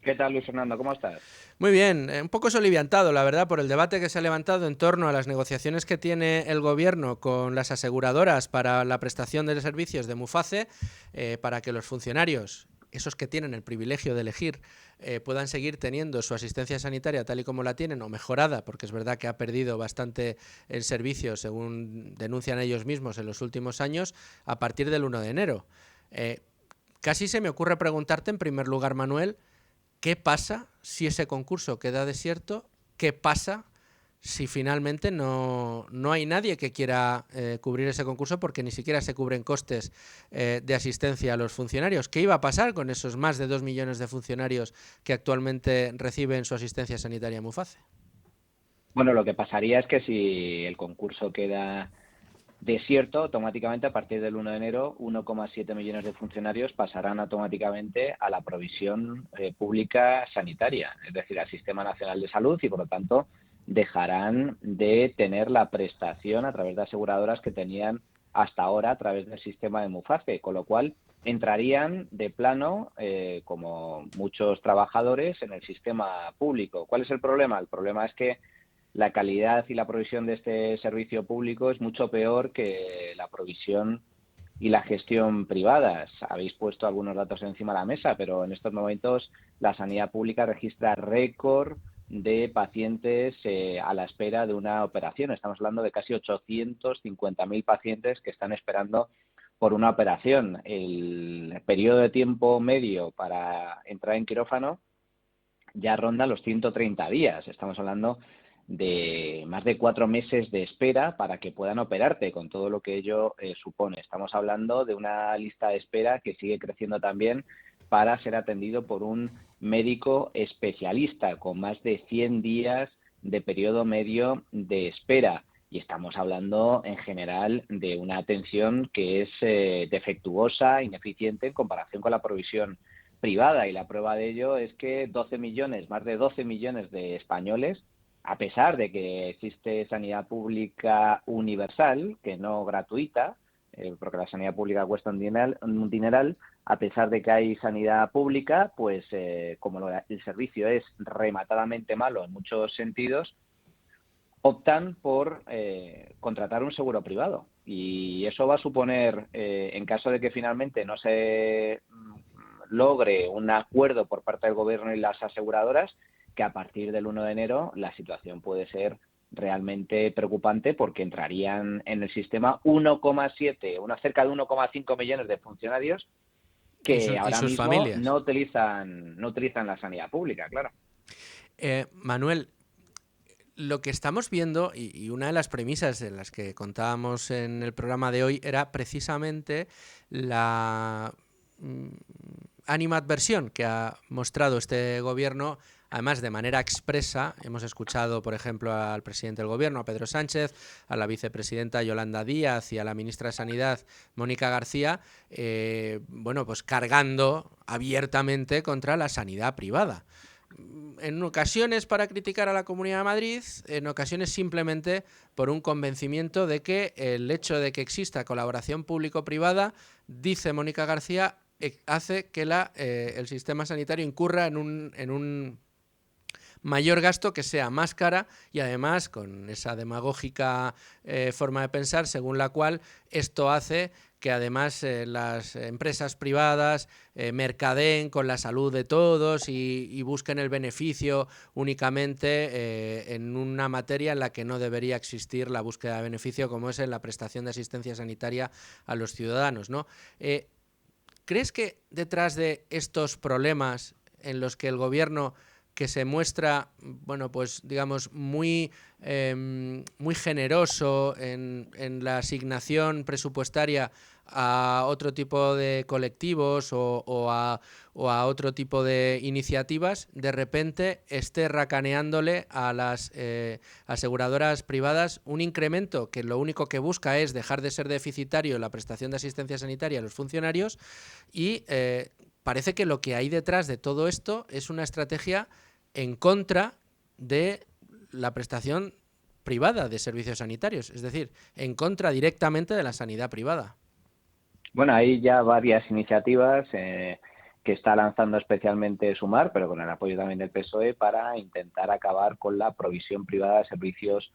¿Qué tal, Luis Fernando? ¿Cómo estás? Muy bien, un poco soliviantado, la verdad, por el debate que se ha levantado en torno a las negociaciones que tiene el Gobierno con las aseguradoras para la prestación de servicios de Muface, para que los funcionarios, esos que tienen el privilegio de elegir, puedan seguir teniendo su asistencia sanitaria tal y como la tienen o mejorada, porque es verdad que ha perdido bastante el servicio, según denuncian ellos mismos en los últimos años, a partir del 1 de enero. Casi se me ocurre preguntarte, en primer lugar, Manuel, ¿qué pasa si ese concurso queda desierto? ¿Qué pasa si finalmente no hay nadie que quiera cubrir ese concurso, porque ni siquiera se cubren costes de asistencia a los funcionarios? ¿Qué iba a pasar con esos más de 2 millones de funcionarios que actualmente reciben su asistencia sanitaria Muface? Bueno, lo que pasaría es que si el concurso queda desierto, automáticamente a partir del 1 de enero 1,7 millones de funcionarios pasarán automáticamente a la provisión pública sanitaria, es decir, al Sistema Nacional de Salud, y por lo tanto dejarán de tener la prestación a través de aseguradoras que tenían hasta ahora a través del sistema de Muface, con lo cual entrarían de plano, como muchos trabajadores, en el sistema público. ¿Cuál es el problema? El problema es que la calidad y la provisión de este servicio público es mucho peor que la provisión y la gestión privadas. Habéis puesto algunos datos encima de la mesa, pero en estos momentos la sanidad pública registra récord de pacientes a la espera de una operación. Estamos hablando de casi 850.000 pacientes que están esperando por una operación. El periodo de tiempo medio para entrar en quirófano ya ronda los 130 días. Estamos hablando de más de 4 meses de espera para que puedan operarte, con todo lo que ello supone. Estamos hablando de una lista de espera que sigue creciendo también para ser atendido por un médico especialista, con más de 100 días de periodo medio de espera. Y estamos hablando, en general, de una atención que es defectuosa, ineficiente en comparación con la provisión privada. Y la prueba de ello es que más de 12 millones de españoles, a pesar de que existe sanidad pública universal, que no gratuita, porque la sanidad pública cuesta un dineral, a pesar de que hay sanidad pública, pues como el servicio es rematadamente malo en muchos sentidos, optan por contratar un seguro privado. Y eso va a suponer, en caso de que finalmente no se logre un acuerdo por parte del Gobierno y las aseguradoras, que a partir del 1 de enero la situación puede ser realmente preocupante, porque entrarían en el sistema cerca de 1,5 millones de funcionarios que ahora mismo familias no utilizan la sanidad pública, claro. Manuel, lo que estamos viendo, y una de las premisas en las que contábamos en el programa de hoy, era precisamente la animadversión que ha mostrado este Gobierno, además de manera expresa. Hemos escuchado, por ejemplo, al presidente del Gobierno, a Pedro Sánchez, a la vicepresidenta Yolanda Díaz y a la ministra de Sanidad, Mónica García, pues cargando abiertamente contra la sanidad privada. en ocasiones para criticar a la Comunidad de Madrid, en ocasiones simplemente por un convencimiento de que el hecho de que exista colaboración público-privada, dice Mónica García, hace que el sistema sanitario incurra en un mayor gasto, que sea más cara, y además con esa demagógica forma de pensar según la cual esto hace que además las empresas privadas mercadeen con la salud de todos y busquen el beneficio únicamente en una materia en la que no debería existir la búsqueda de beneficio, como es en la prestación de asistencia sanitaria a los ciudadanos, ¿no? ¿Crees que detrás de estos problemas en los que el gobierno, que se muestra, bueno, pues digamos muy generoso en la asignación presupuestaria a otro tipo de colectivos o a otro tipo de iniciativas, de repente esté racaneándole a las aseguradoras privadas un incremento que lo único que busca es dejar de ser deficitario en la prestación de asistencia sanitaria a los funcionarios y parece que lo que hay detrás de todo esto es una estrategia en contra de la prestación privada de servicios sanitarios, es decir, en contra directamente de la sanidad privada. Bueno, hay ya varias iniciativas que está lanzando especialmente Sumar, pero con el apoyo también del PSOE, para intentar acabar con la provisión privada de servicios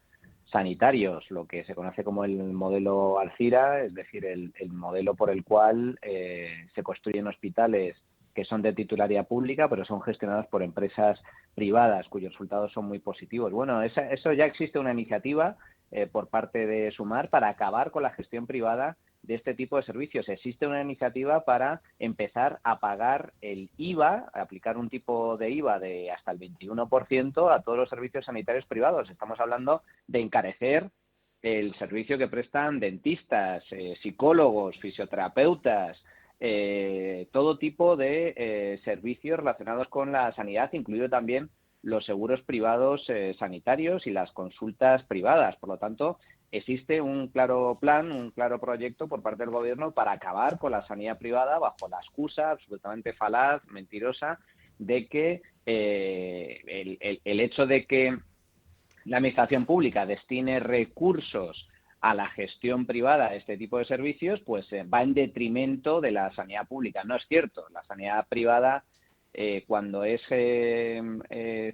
sanitarios, lo que se conoce como el modelo Alcira, es decir, el modelo por el cual se construyen hospitales que son de titularidad pública, pero son gestionados por empresas privadas, cuyos resultados son muy positivos. Bueno, eso ya existe una iniciativa por parte de Sumar para acabar con la gestión privada de este tipo de servicios. Existe una iniciativa para empezar a pagar el IVA, a aplicar un tipo de IVA de hasta el 21% a todos los servicios sanitarios privados. Estamos hablando de encarecer el servicio que prestan dentistas, psicólogos, fisioterapeutas, todo tipo de servicios relacionados con la sanidad, incluido también los seguros privados sanitarios y las consultas privadas. Por lo tanto, existe un claro plan, un claro proyecto por parte del Gobierno para acabar con la sanidad privada bajo la excusa absolutamente falaz, mentirosa, de que el hecho de que la Administración Pública destine recursos a la gestión privada de este tipo de servicios, pues va en detrimento de la sanidad pública. No es cierto. La sanidad privada, cuando es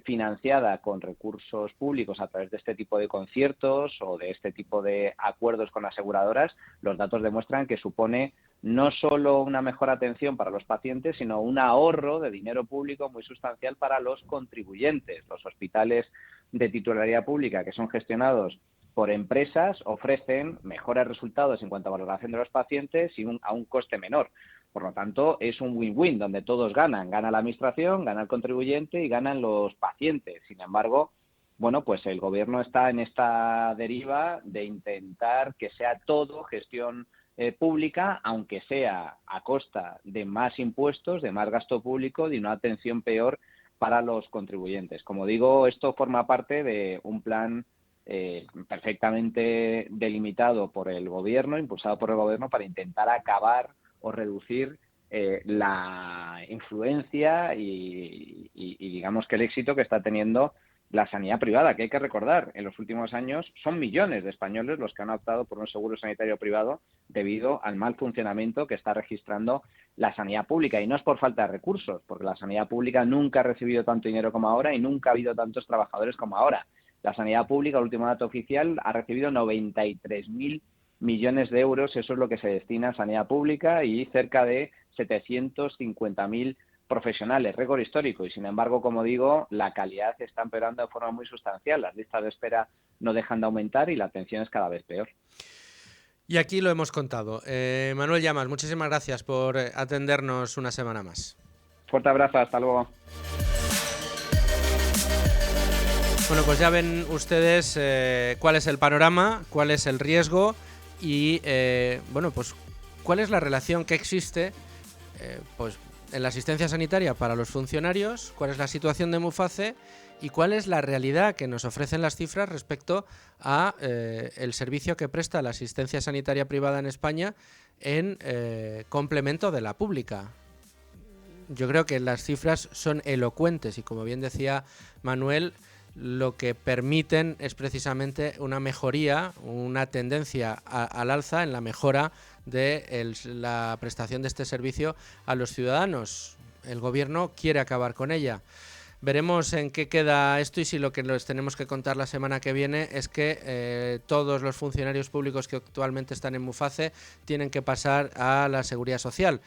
financiada con recursos públicos a través de este tipo de conciertos o de este tipo de acuerdos con aseguradoras, los datos demuestran que supone no solo una mejor atención para los pacientes, sino un ahorro de dinero público muy sustancial para los contribuyentes. Los hospitales de titularidad pública que son gestionados por empresas ofrecen mejores resultados en cuanto a valoración de los pacientes y a un coste menor. Por lo tanto, es un win-win donde todos ganan. Gana la administración, gana el contribuyente y ganan los pacientes. Sin embargo, bueno, pues el Gobierno está en esta deriva de intentar que sea todo gestión pública, aunque sea a costa de más impuestos, de más gasto público, de una atención peor para los contribuyentes. Como digo, esto forma parte de un plan perfectamente delimitado por el Gobierno, impulsado por el Gobierno, para intentar acabar o reducir la influencia y digamos que el éxito que está teniendo la sanidad privada, que hay que recordar, en los últimos años son millones de españoles los que han optado por un seguro sanitario privado debido al mal funcionamiento que está registrando la sanidad pública. Y no es por falta de recursos, porque la sanidad pública nunca ha recibido tanto dinero como ahora y nunca ha habido tantos trabajadores como ahora. La sanidad pública, el último dato oficial, ha recibido 93.000 millones de euros, eso es lo que se destina a sanidad pública, y cerca de 750.000 profesionales, récord histórico. Y sin embargo, como digo, la calidad está empeorando de forma muy sustancial. Las listas de espera no dejan de aumentar y la atención es cada vez peor. Y aquí lo hemos contado. Manuel Llamas, muchísimas gracias por atendernos una semana más. Fuerte abrazo, hasta luego. Bueno, pues ya ven ustedes cuál es el panorama, cuál es el riesgo y, bueno, pues cuál es la relación que existe pues en la asistencia sanitaria para los funcionarios, cuál es la situación de Muface y cuál es la realidad que nos ofrecen las cifras respecto a el servicio que presta la asistencia sanitaria privada en España en complemento de la pública. yo creo que las cifras son elocuentes y, como bien decía Manuel, lo que permiten es precisamente una mejoría, una tendencia al alza en la mejora de la prestación de este servicio a los ciudadanos. El Gobierno quiere acabar con ella. Veremos en qué queda esto y si lo que les tenemos que contar la semana que viene es que todos los funcionarios públicos que actualmente están en Muface tienen que pasar a la Seguridad Social.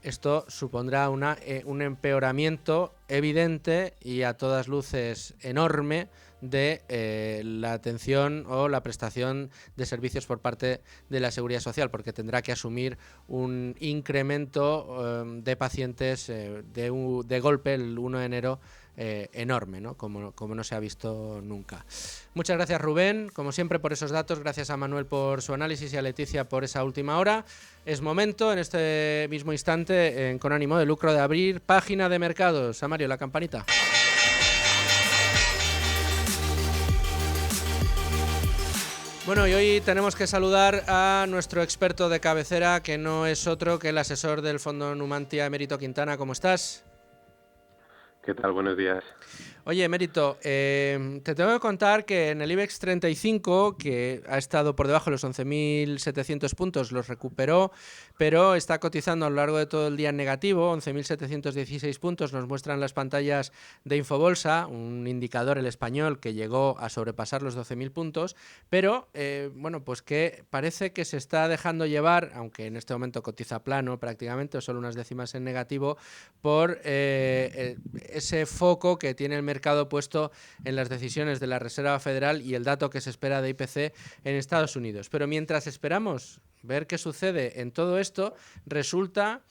Esto supondrá un empeoramiento evidente y a todas luces enorme de la atención o la prestación de servicios por parte de la Seguridad Social, porque tendrá que asumir un incremento de pacientes de golpe el 1 de enero enorme, ¿no? Como no se ha visto nunca. Muchas gracias, Rubén, como siempre, por esos datos. Gracias a Manuel por su análisis y a Leticia por esa última hora. Es momento, en este mismo instante, con ánimo de lucro, de abrir página de mercados. A Mario, la campanita. Bueno, y hoy tenemos que saludar a nuestro experto de cabecera, que no es otro que el asesor del Fondo Numantia, Emérito Quintana. ¿Cómo estás? ¿Qué tal? Buenos días. Oye, Emérito, te tengo que contar que en el IBEX 35, que ha estado por debajo de los 11.700 puntos, los recuperó, pero está cotizando a lo largo de todo el día en negativo. 11.716 puntos nos muestran las pantallas de Infobolsa, un indicador, el español, que llegó a sobrepasar los 12.000 puntos, pero bueno, pues que parece que se está dejando llevar, aunque en este momento cotiza plano prácticamente, o solo unas décimas en negativo, por ese foco que tiene el mercado puesto en las decisiones de la Reserva Federal y el dato que se espera de IPC en Estados Unidos. Pero mientras esperamos ver qué sucede en todo esto, resulta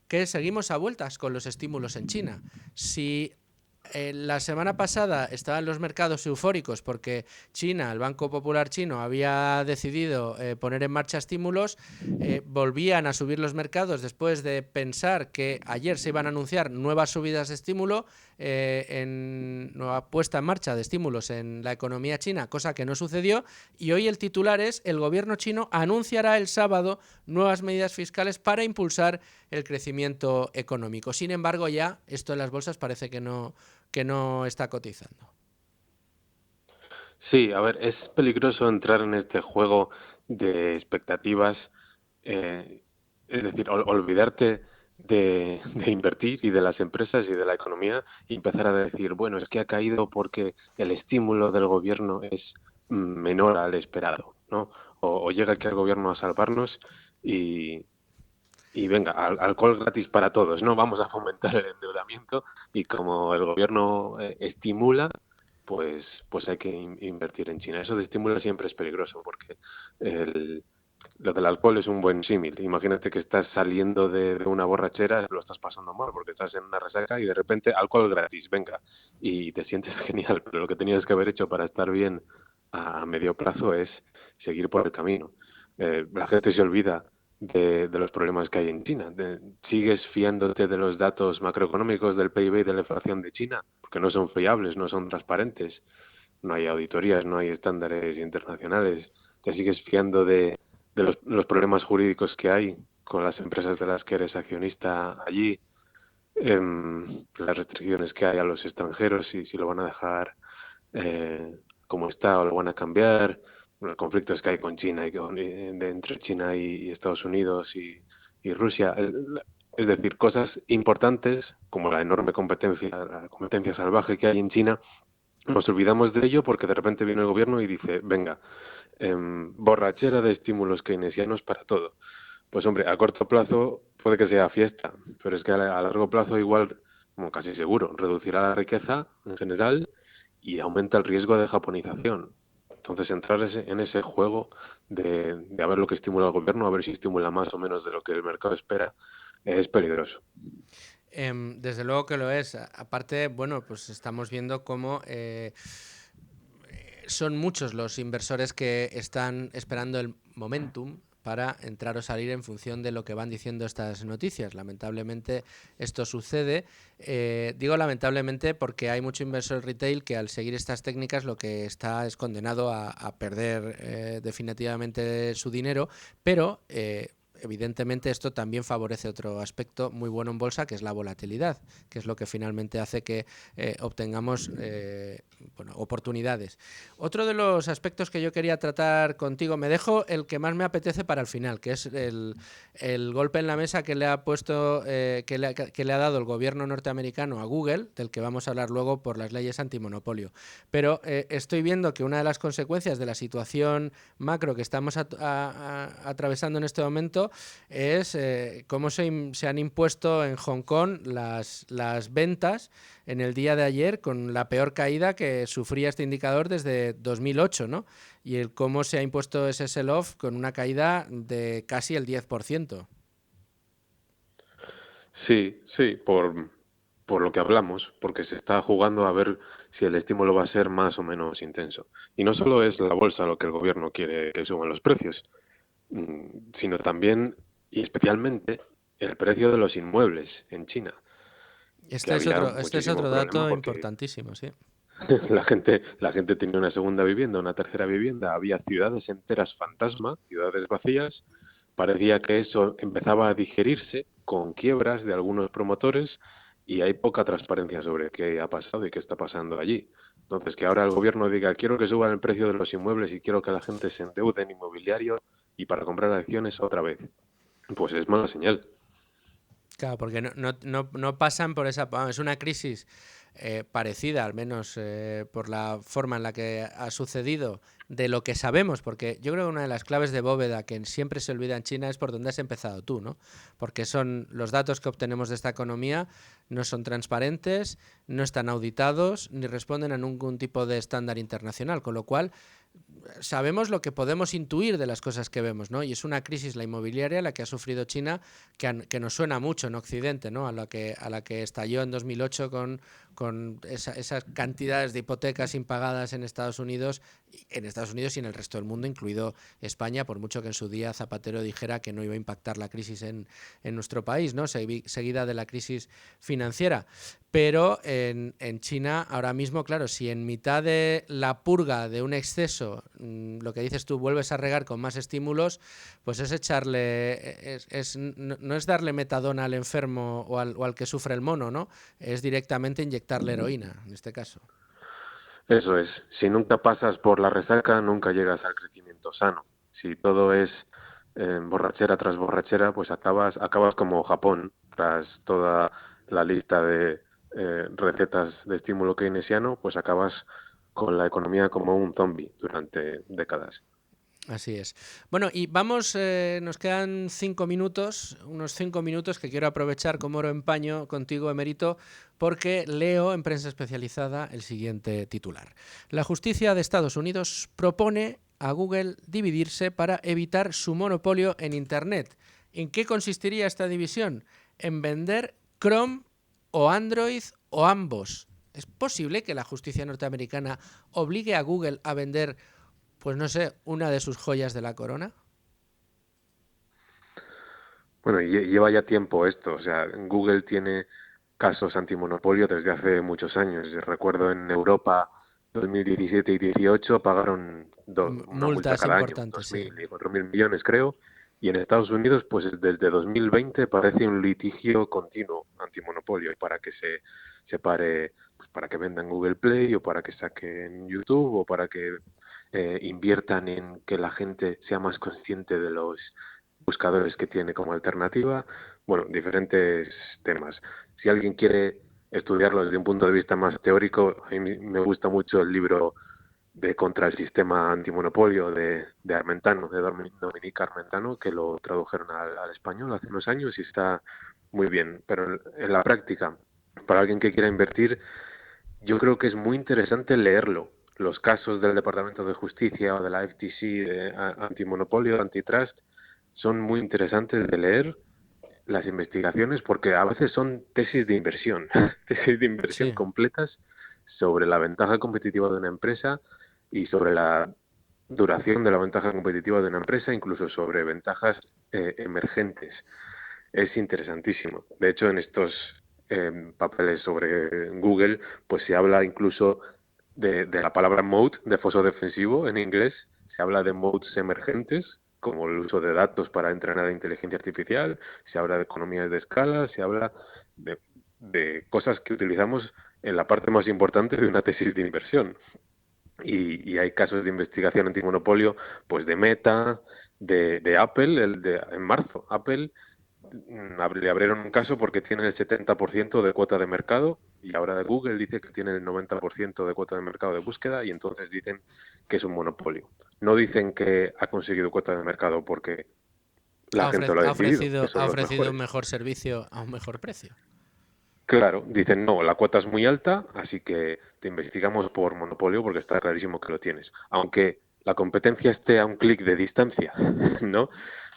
que seguimos a vueltas con los estímulos en China. Si la semana pasada estaban los mercados eufóricos porque China, el Banco Popular chino, había decidido poner en marcha estímulos, volvían a subir los mercados después de pensar que ayer se iban a anunciar nuevas subidas de estímulo, nueva puesta en marcha de estímulos en la economía china, cosa que no sucedió, y hoy el titular es: el gobierno chino anunciará el sábado nuevas medidas fiscales para impulsar el crecimiento económico. Sin embargo, ya esto en las bolsas parece que no está cotizando. Sí, a ver, es peligroso entrar en este juego de expectativas, es decir, olvidarte de invertir y de las empresas y de la economía y empezar a decir, bueno, es que ha caído porque el estímulo del gobierno es menor al esperado, ¿no? O llega aquí el gobierno a salvarnos y venga, alcohol gratis para todos, ¿no? Vamos a fomentar el endeudamiento y como el gobierno estimula, pues hay que invertir en China. Eso de estímulo siempre es peligroso porque lo del alcohol es un buen símil. Imagínate que estás saliendo de una borrachera, lo estás pasando mal porque estás en una resaca y de repente alcohol gratis, venga, y te sientes genial, pero lo que tenías que haber hecho para estar bien a medio plazo es seguir por el camino. La gente se olvida de los problemas que hay en China. ¿Sigues fiándote de los datos macroeconómicos del PIB y de la inflación de China? Porque no son fiables, no son transparentes, no hay auditorías, no hay estándares internacionales. ¿Te sigues fiando de los problemas jurídicos que hay con las empresas de las que eres accionista allí? Las restricciones que hay a los extranjeros, si lo van a dejar como está o lo van a cambiar, los conflictos que hay con China y entre China y Estados Unidos y Rusia, es decir, cosas importantes como la enorme la competencia salvaje que hay en China. Nos olvidamos de ello porque de repente viene el gobierno y dice, venga, borrachera de estímulos keynesianos para todo. Pues hombre, a corto plazo puede que sea fiesta, pero es que a largo plazo igual, como casi seguro, reducirá la riqueza en general y aumenta el riesgo de japonización. Entonces entrar en ese juego de a ver lo que estimula el gobierno, a ver si estimula más o menos de lo que el mercado espera, es peligroso. Desde luego que lo es. Aparte, bueno, pues estamos viendo cómo son muchos los inversores que están esperando el momentum para entrar o salir en función de lo que van diciendo estas noticias. Lamentablemente esto sucede. Digo lamentablemente porque hay mucho inversor retail que al seguir estas técnicas lo que está es condenado a perder definitivamente su dinero, pero evidentemente esto también favorece otro aspecto muy bueno en bolsa, que es la volatilidad, que es lo que finalmente hace que obtengamos oportunidades. Otro de los aspectos que yo quería tratar contigo, me dejo el que más me apetece para el final, que es el golpe en la mesa que le ha puesto, que le ha dado el gobierno norteamericano a Google, del que vamos a hablar luego por las leyes antimonopolio. Pero estoy viendo que una de las consecuencias de la situación macro que estamos atravesando en este momento es cómo se han impuesto en Hong Kong las ventas en el día de ayer, con la peor caída que sufría este indicador desde 2008, ¿no? Y el cómo se ha impuesto ese sell-off con una caída de casi el 10%. Sí, por lo que hablamos, porque se está jugando a ver si el estímulo va a ser más o menos intenso. Y no solo es la bolsa lo que el gobierno quiere que suban los precios, sino también y especialmente el precio de los inmuebles en China. Este es otro dato importantísimo, sí. La gente tenía una segunda vivienda, una tercera vivienda, había ciudades enteras fantasma, ciudades vacías. Parecía que eso empezaba a digerirse con quiebras de algunos promotores y hay poca transparencia sobre qué ha pasado y qué está pasando allí. Entonces, que ahora el gobierno diga, quiero que suban el precio de los inmuebles y quiero que la gente se endeude en inmobiliario y para comprar acciones otra vez, pues es mala señal. Claro, porque no pasan por esa... Es una crisis parecida, al menos por la forma en la que ha sucedido, de lo que sabemos, porque yo creo que una de las claves de bóveda que siempre se olvida en China es por dónde has empezado tú, ¿no? Porque son los datos que obtenemos de esta economía no son transparentes, no están auditados, ni responden a ningún tipo de estándar internacional, con lo cual sabemos lo que podemos intuir de las cosas que vemos, ¿no? Y es una crisis, la inmobiliaria, la que ha sufrido China, que nos suena mucho en Occidente, ¿no? A la que estalló en 2008 con esas cantidades de hipotecas impagadas en Estados Unidos y en el resto del mundo, incluido España, por mucho que en su día Zapatero dijera que no iba a impactar la crisis en nuestro país, ¿no? Seguida de la crisis financiera. Pero en China ahora mismo, claro, si en mitad de la purga de un exceso, lo que dices tú, vuelves a regar con más estímulos, pues es echarle, no es darle metadona al enfermo o al que sufre el mono, ¿no? Es directamente inyectarle heroína, en este caso. Eso es. Si nunca pasas por la resaca, nunca llegas al crecimiento sano. Si todo es borrachera tras borrachera, pues acabas como Japón, tras toda la lista de recetas de estímulo keynesiano, pues acabas con la economía como un zombie durante décadas. Así es. Bueno, y vamos, nos quedan unos 5 minutos que quiero aprovechar como oro en paño contigo, Emérito, porque leo en prensa especializada el siguiente titular. La justicia de Estados Unidos propone a Google dividirse para evitar su monopolio en Internet. ¿En qué consistiría esta división? En vender Chrome o Android o ambos. ¿Es posible que la justicia norteamericana obligue a Google a vender, pues no sé, una de sus joyas de la corona? Bueno, lleva ya tiempo esto. O sea, Google tiene casos antimonopolio desde hace muchos años. Yo recuerdo en Europa 2017 y 2018 pagaron una multa cada año, 2.000 y 4.000 millones creo. Y en Estados Unidos, pues desde 2020 parece un litigio continuo antimonopolio para que se pare, pues para que vendan Google Play o para que saquen YouTube o para que inviertan en que la gente sea más consciente de los buscadores que tiene como alternativa. Bueno, diferentes temas. Si alguien quiere estudiarlo desde un punto de vista más teórico, a mí me gusta mucho el libro de Contra el sistema antimonopolio de Armentano, de Dominique Armentano, que lo tradujeron al español hace unos años y está muy bien. Pero en la práctica, para alguien que quiera invertir, yo creo que es muy interesante leerlo. Los casos del Departamento de Justicia o de la FTC de antimonopolio, antitrust, son muy interesantes de leer las investigaciones porque a veces son tesis de inversión sí, completas sobre la ventaja competitiva de una empresa y sobre la duración de la ventaja competitiva de una empresa, incluso sobre ventajas emergentes. Es interesantísimo. De hecho, en estos papeles sobre Google, pues se habla incluso de la palabra moat, de foso defensivo en inglés, se habla de moats emergentes, como el uso de datos para entrenar a inteligencia artificial, se habla de economías de escala, se habla de cosas que utilizamos en la parte más importante de una tesis de inversión. Y hay casos de investigación antimonopolio, pues de Meta, de Apple, en marzo. Apple le abrieron un caso porque tiene el 70% de cuota de mercado, y ahora de Google dice que tiene el 90% de cuota de mercado de búsqueda, y entonces dicen que es un monopolio. No dicen que ha conseguido cuota de mercado porque la gente lo ha decidido. Ha ofrecido un mejor servicio a un mejor precio. Claro, dicen, no, la cuota es muy alta, así que te investigamos por monopolio porque está clarísimo que lo tienes. Aunque la competencia esté a un clic de distancia, ¿no?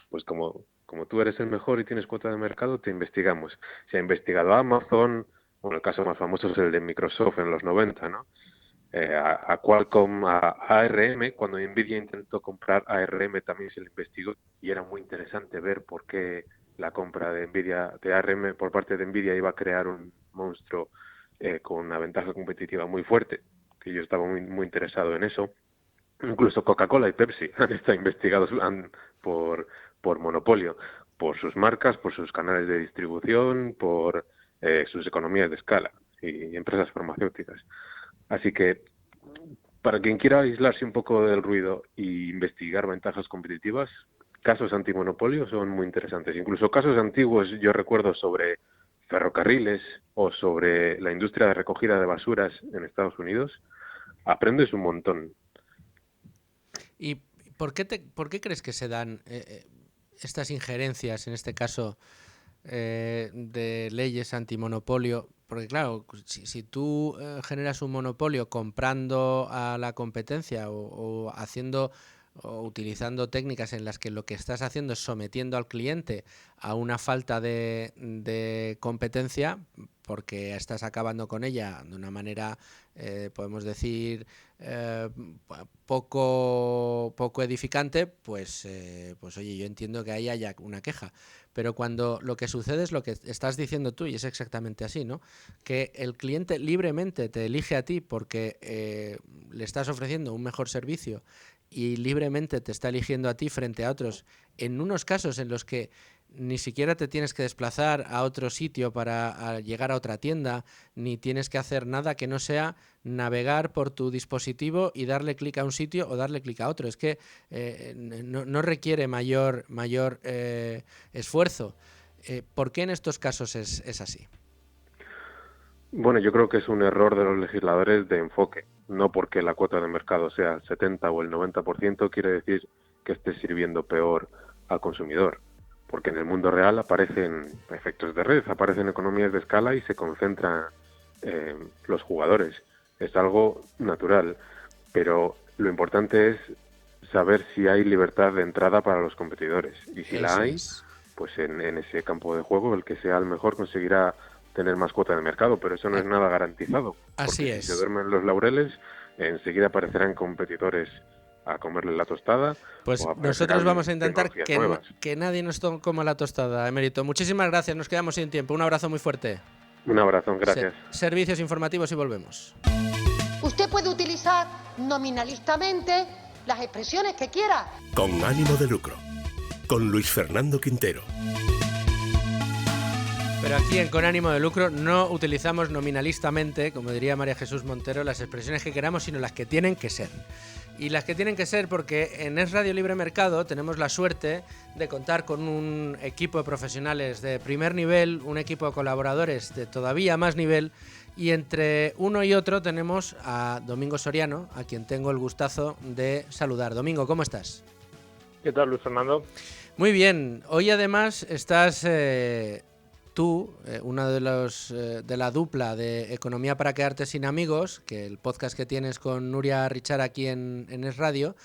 Pues como tú eres el mejor y tienes cuota de mercado, te investigamos. Se ha investigado a Amazon, bueno, el caso más famoso es el de Microsoft en los 90, ¿no? A Qualcomm, a ARM, cuando Nvidia intentó comprar ARM también se le investigó, y era muy interesante ver por qué la compra de ARM por parte de Nvidia iba a crear un monstruo con una ventaja competitiva muy fuerte, que yo estaba muy interesado en eso. Incluso Coca-Cola y Pepsi han estado investigados por monopolio, por sus marcas, por sus canales de distribución, por sus economías de escala y empresas farmacéuticas. Así que, para quien quiera aislarse un poco del ruido e investigar ventajas competitivas, casos antimonopolio son muy interesantes. Incluso casos antiguos, yo recuerdo sobre ferrocarriles o sobre la industria de recogida de basuras en Estados Unidos, aprendes un montón. ¿Y por qué crees que se dan estas injerencias, en este caso, de leyes antimonopolio? Porque claro, si tú generas un monopolio comprando a la competencia o haciendo o utilizando técnicas en las que lo que estás haciendo es sometiendo al cliente a una falta de competencia, porque estás acabando con ella de una manera, podemos decir, poco edificante, pues oye, yo entiendo que ahí haya una queja. Pero cuando lo que sucede es lo que estás diciendo tú, y es exactamente así, ¿no? Que el cliente libremente te elige a ti porque le estás ofreciendo un mejor servicio y libremente te está eligiendo a ti frente a otros, en unos casos en los que ni siquiera te tienes que desplazar a otro sitio para llegar a otra tienda, ni tienes que hacer nada que no sea navegar por tu dispositivo y darle clic a un sitio o darle clic a otro. Es que no requiere mayor esfuerzo. ¿Por qué en estos casos es así? Bueno, yo creo que es un error de los legisladores de enfoque. No porque la cuota de mercado sea el 70 o el 90% quiere decir que esté sirviendo peor al consumidor. Porque en el mundo real aparecen efectos de red, aparecen economías de escala y se concentran los jugadores. Es algo natural, pero lo importante es saber si hay libertad de entrada para los competidores. Y si la hay, pues en ese campo de juego el que sea el mejor conseguirá tener más cuota de mercado, pero eso no es nada garantizado. Así es. Si se duermen los laureles, enseguida aparecerán competidores a comerle la tostada. Pues nosotros vamos a intentar que nadie nos coma la tostada, Emérito. Muchísimas gracias, nos quedamos sin tiempo. Un abrazo muy fuerte. Un abrazo, gracias. Servicios informativos y volvemos. Usted puede utilizar nominalistamente las expresiones que quiera. Con ánimo de lucro, con Luis Fernando Quintero. Pero aquí en Con ánimo de lucro no utilizamos nominalistamente, como diría María Jesús Montero, las expresiones que queramos, sino las que tienen que ser. Y las que tienen que ser porque en Es Radio Libre Mercado tenemos la suerte de contar con un equipo de profesionales de primer nivel, un equipo de colaboradores de todavía más nivel, y entre uno y otro tenemos a Domingo Soriano, a quien tengo el gustazo de saludar. Domingo, ¿cómo estás? ¿Qué tal, Luis Fernando? Muy bien. Hoy además estás tú, uno de la dupla de Economía para quedarte sin amigos, que el podcast que tienes con Nuria Richard aquí en Es Radio,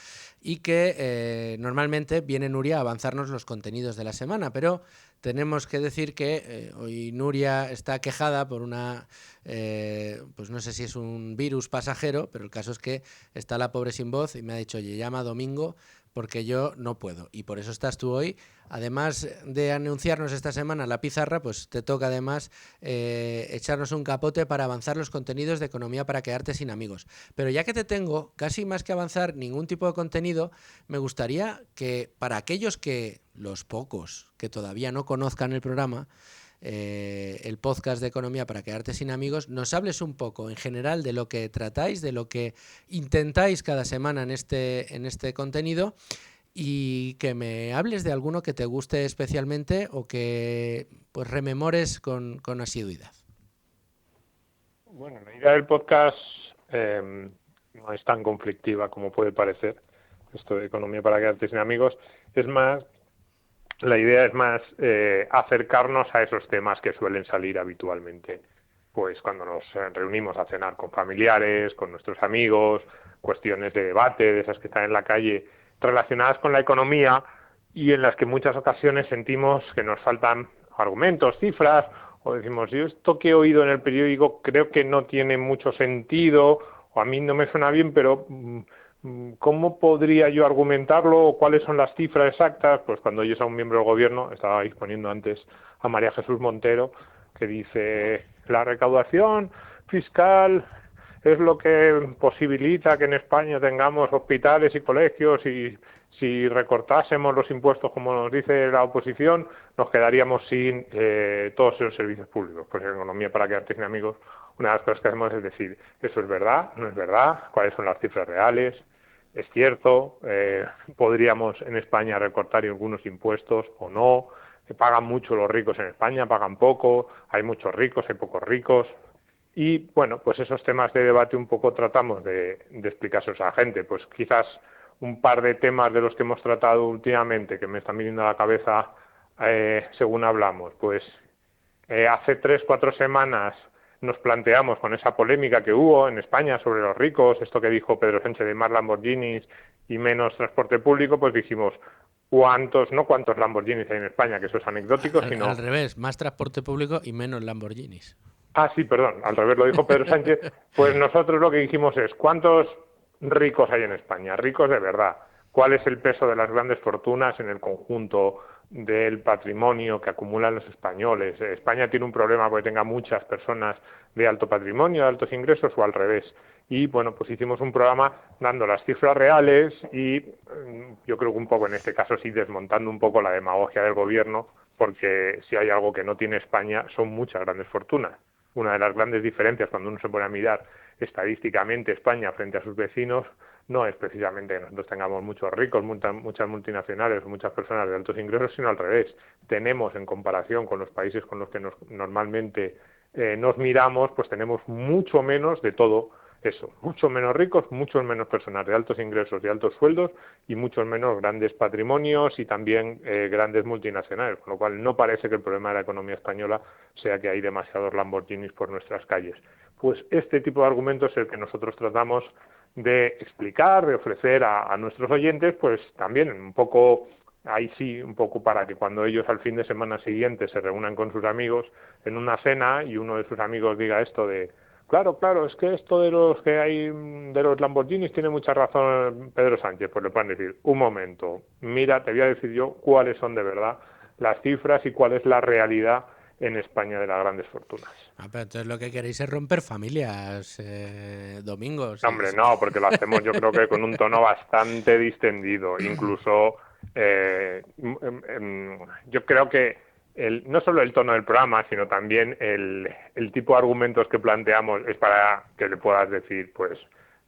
y que normalmente viene Nuria a avanzarnos los contenidos de la semana, pero tenemos que decir que hoy Nuria está quejada por una, pues no sé si es un virus pasajero, pero el caso es que está la pobre sin voz y me ha dicho, oye, llama a Domingo porque yo no puedo. Y por eso estás tú hoy. Además de anunciarnos esta semana la pizarra, pues te toca además echarnos un capote para avanzar los contenidos de Economía para quedarte sin amigos. Pero ya que te tengo, casi más que avanzar ningún tipo de contenido, me gustaría que para aquellos que, los pocos, que todavía no conozcan el programa, el podcast de Economía para quedarte sin amigos, nos hables un poco en general de lo que tratáis, de lo que intentáis cada semana en este contenido, y que me hables de alguno que te guste especialmente o que pues rememores con asiduidad. Bueno, la idea del podcast no es tan conflictiva como puede parecer. Esto de Economía para quedarte sin amigos es más... La idea es más acercarnos a esos temas que suelen salir habitualmente, pues cuando nos reunimos a cenar con familiares, con nuestros amigos, cuestiones de debate, de esas que están en la calle, relacionadas con la economía y en las que en muchas ocasiones sentimos que nos faltan argumentos, cifras, o decimos, yo esto que he oído en el periódico creo que no tiene mucho sentido, o a mí no me suena bien, pero... ¿cómo podría yo argumentarlo o cuáles son las cifras exactas? Pues cuando oyes a un miembro del gobierno, estaba exponiendo antes a María Jesús Montero, que dice, la recaudación fiscal es lo que posibilita que en España tengamos hospitales y colegios, y si recortásemos los impuestos como nos dice la oposición, nos quedaríamos sin todos esos servicios públicos. Pues en Economía para quedarte sin amigos, una de las cosas que hacemos es decir, ¿eso es verdad? ¿No es verdad? ¿Cuáles son las cifras reales? ¿Es cierto? ¿Podríamos en España recortar algunos impuestos o no? ¿Pagan mucho los ricos en España? ¿Pagan poco? ¿Hay muchos ricos? ¿Hay pocos ricos? Y bueno, pues esos temas de debate un poco tratamos de explicárselos a la gente. Pues quizás un par de temas de los que hemos tratado últimamente que me están viniendo a la cabeza según hablamos. Pues hace 3-4 semanas nos planteamos con esa polémica que hubo en España sobre los ricos, esto que dijo Pedro Sánchez de más Lamborghinis y menos transporte público, pues dijimos, no cuántos Lamborghinis hay en España, que eso es anecdótico, sino... Al revés, más transporte público y menos Lamborghinis. Ah, sí, perdón, al revés lo dijo Pedro Sánchez. Pues nosotros lo que dijimos es, ¿cuántos ricos hay en España? Ricos de verdad. ¿Cuál es el peso de las grandes fortunas en el conjunto del patrimonio que acumulan los españoles? España tiene un problema porque tenga muchas personas de alto patrimonio, de altos ingresos, o al revés. Y bueno, pues hicimos un programa dando las cifras reales y yo creo que un poco en este caso sí desmontando un poco la demagogia del gobierno, porque si hay algo que no tiene España son muchas grandes fortunas. Una de las grandes diferencias cuando uno se pone a mirar estadísticamente España frente a sus vecinos no es precisamente que nosotros tengamos muchos ricos, muchas multinacionales, muchas personas de altos ingresos, sino al revés. Tenemos, en comparación con los países con los que normalmente nos miramos, pues tenemos mucho menos de todo eso. Mucho menos ricos, muchos menos personas de altos ingresos y altos sueldos, y muchos menos grandes patrimonios y también grandes multinacionales. Con lo cual no parece que el problema de la economía española sea que hay demasiados Lamborghinis por nuestras calles. Pues este tipo de argumentos es el que nosotros tratamos de explicar, de ofrecer a nuestros oyentes, pues también un poco, ahí sí, un poco para que cuando ellos al fin de semana siguiente se reúnan con sus amigos en una cena y uno de sus amigos diga esto de claro, es que esto de los que hay de los Lamborghinis tiene mucha razón Pedro Sánchez, pues le pueden decir, un momento, mira, te voy a decir yo cuáles son de verdad las cifras y cuál es la realidad en España de las grandes fortunas. Pero entonces lo que queréis es romper familias, Domingos. No, hombre, no, porque lo hacemos yo creo que con un tono bastante distendido. Incluso yo creo que no solo el tono del programa, sino también el tipo de argumentos que planteamos es para que le puedas decir, pues,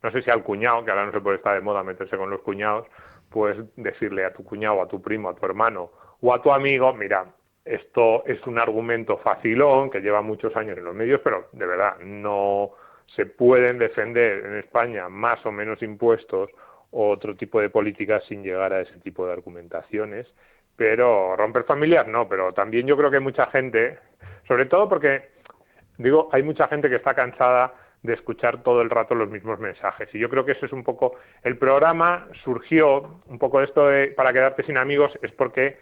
no sé si al cuñado, que ahora no se puede estar de moda meterse con los cuñados, pues decirle a tu cuñado, a tu primo, a tu hermano o a tu amigo, mira, esto es un argumento facilón que lleva muchos años en los medios, pero de verdad no se pueden defender en España más o menos impuestos o otro tipo de políticas sin llegar a ese tipo de argumentaciones. Pero romper familias no, pero también yo creo que hay mucha gente, sobre todo porque, digo, hay mucha gente que está cansada de escuchar todo el rato los mismos mensajes. Y yo creo que eso es un poco... El programa surgió, un poco esto de para quedarte sin amigos, es porque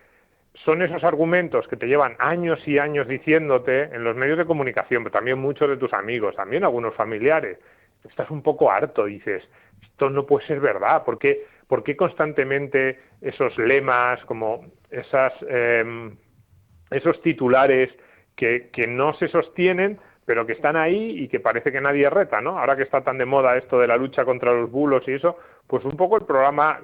son esos argumentos que te llevan años y años diciéndote en los medios de comunicación, pero también muchos de tus amigos, también algunos familiares. Estás un poco harto, dices, esto no puede ser verdad, ¿por qué ¿Por qué constantemente esos lemas, como esos titulares que no se sostienen, pero que están ahí y que parece que nadie reta, ¿no? Ahora que está tan de moda esto de la lucha contra los bulos y eso, pues un poco el programa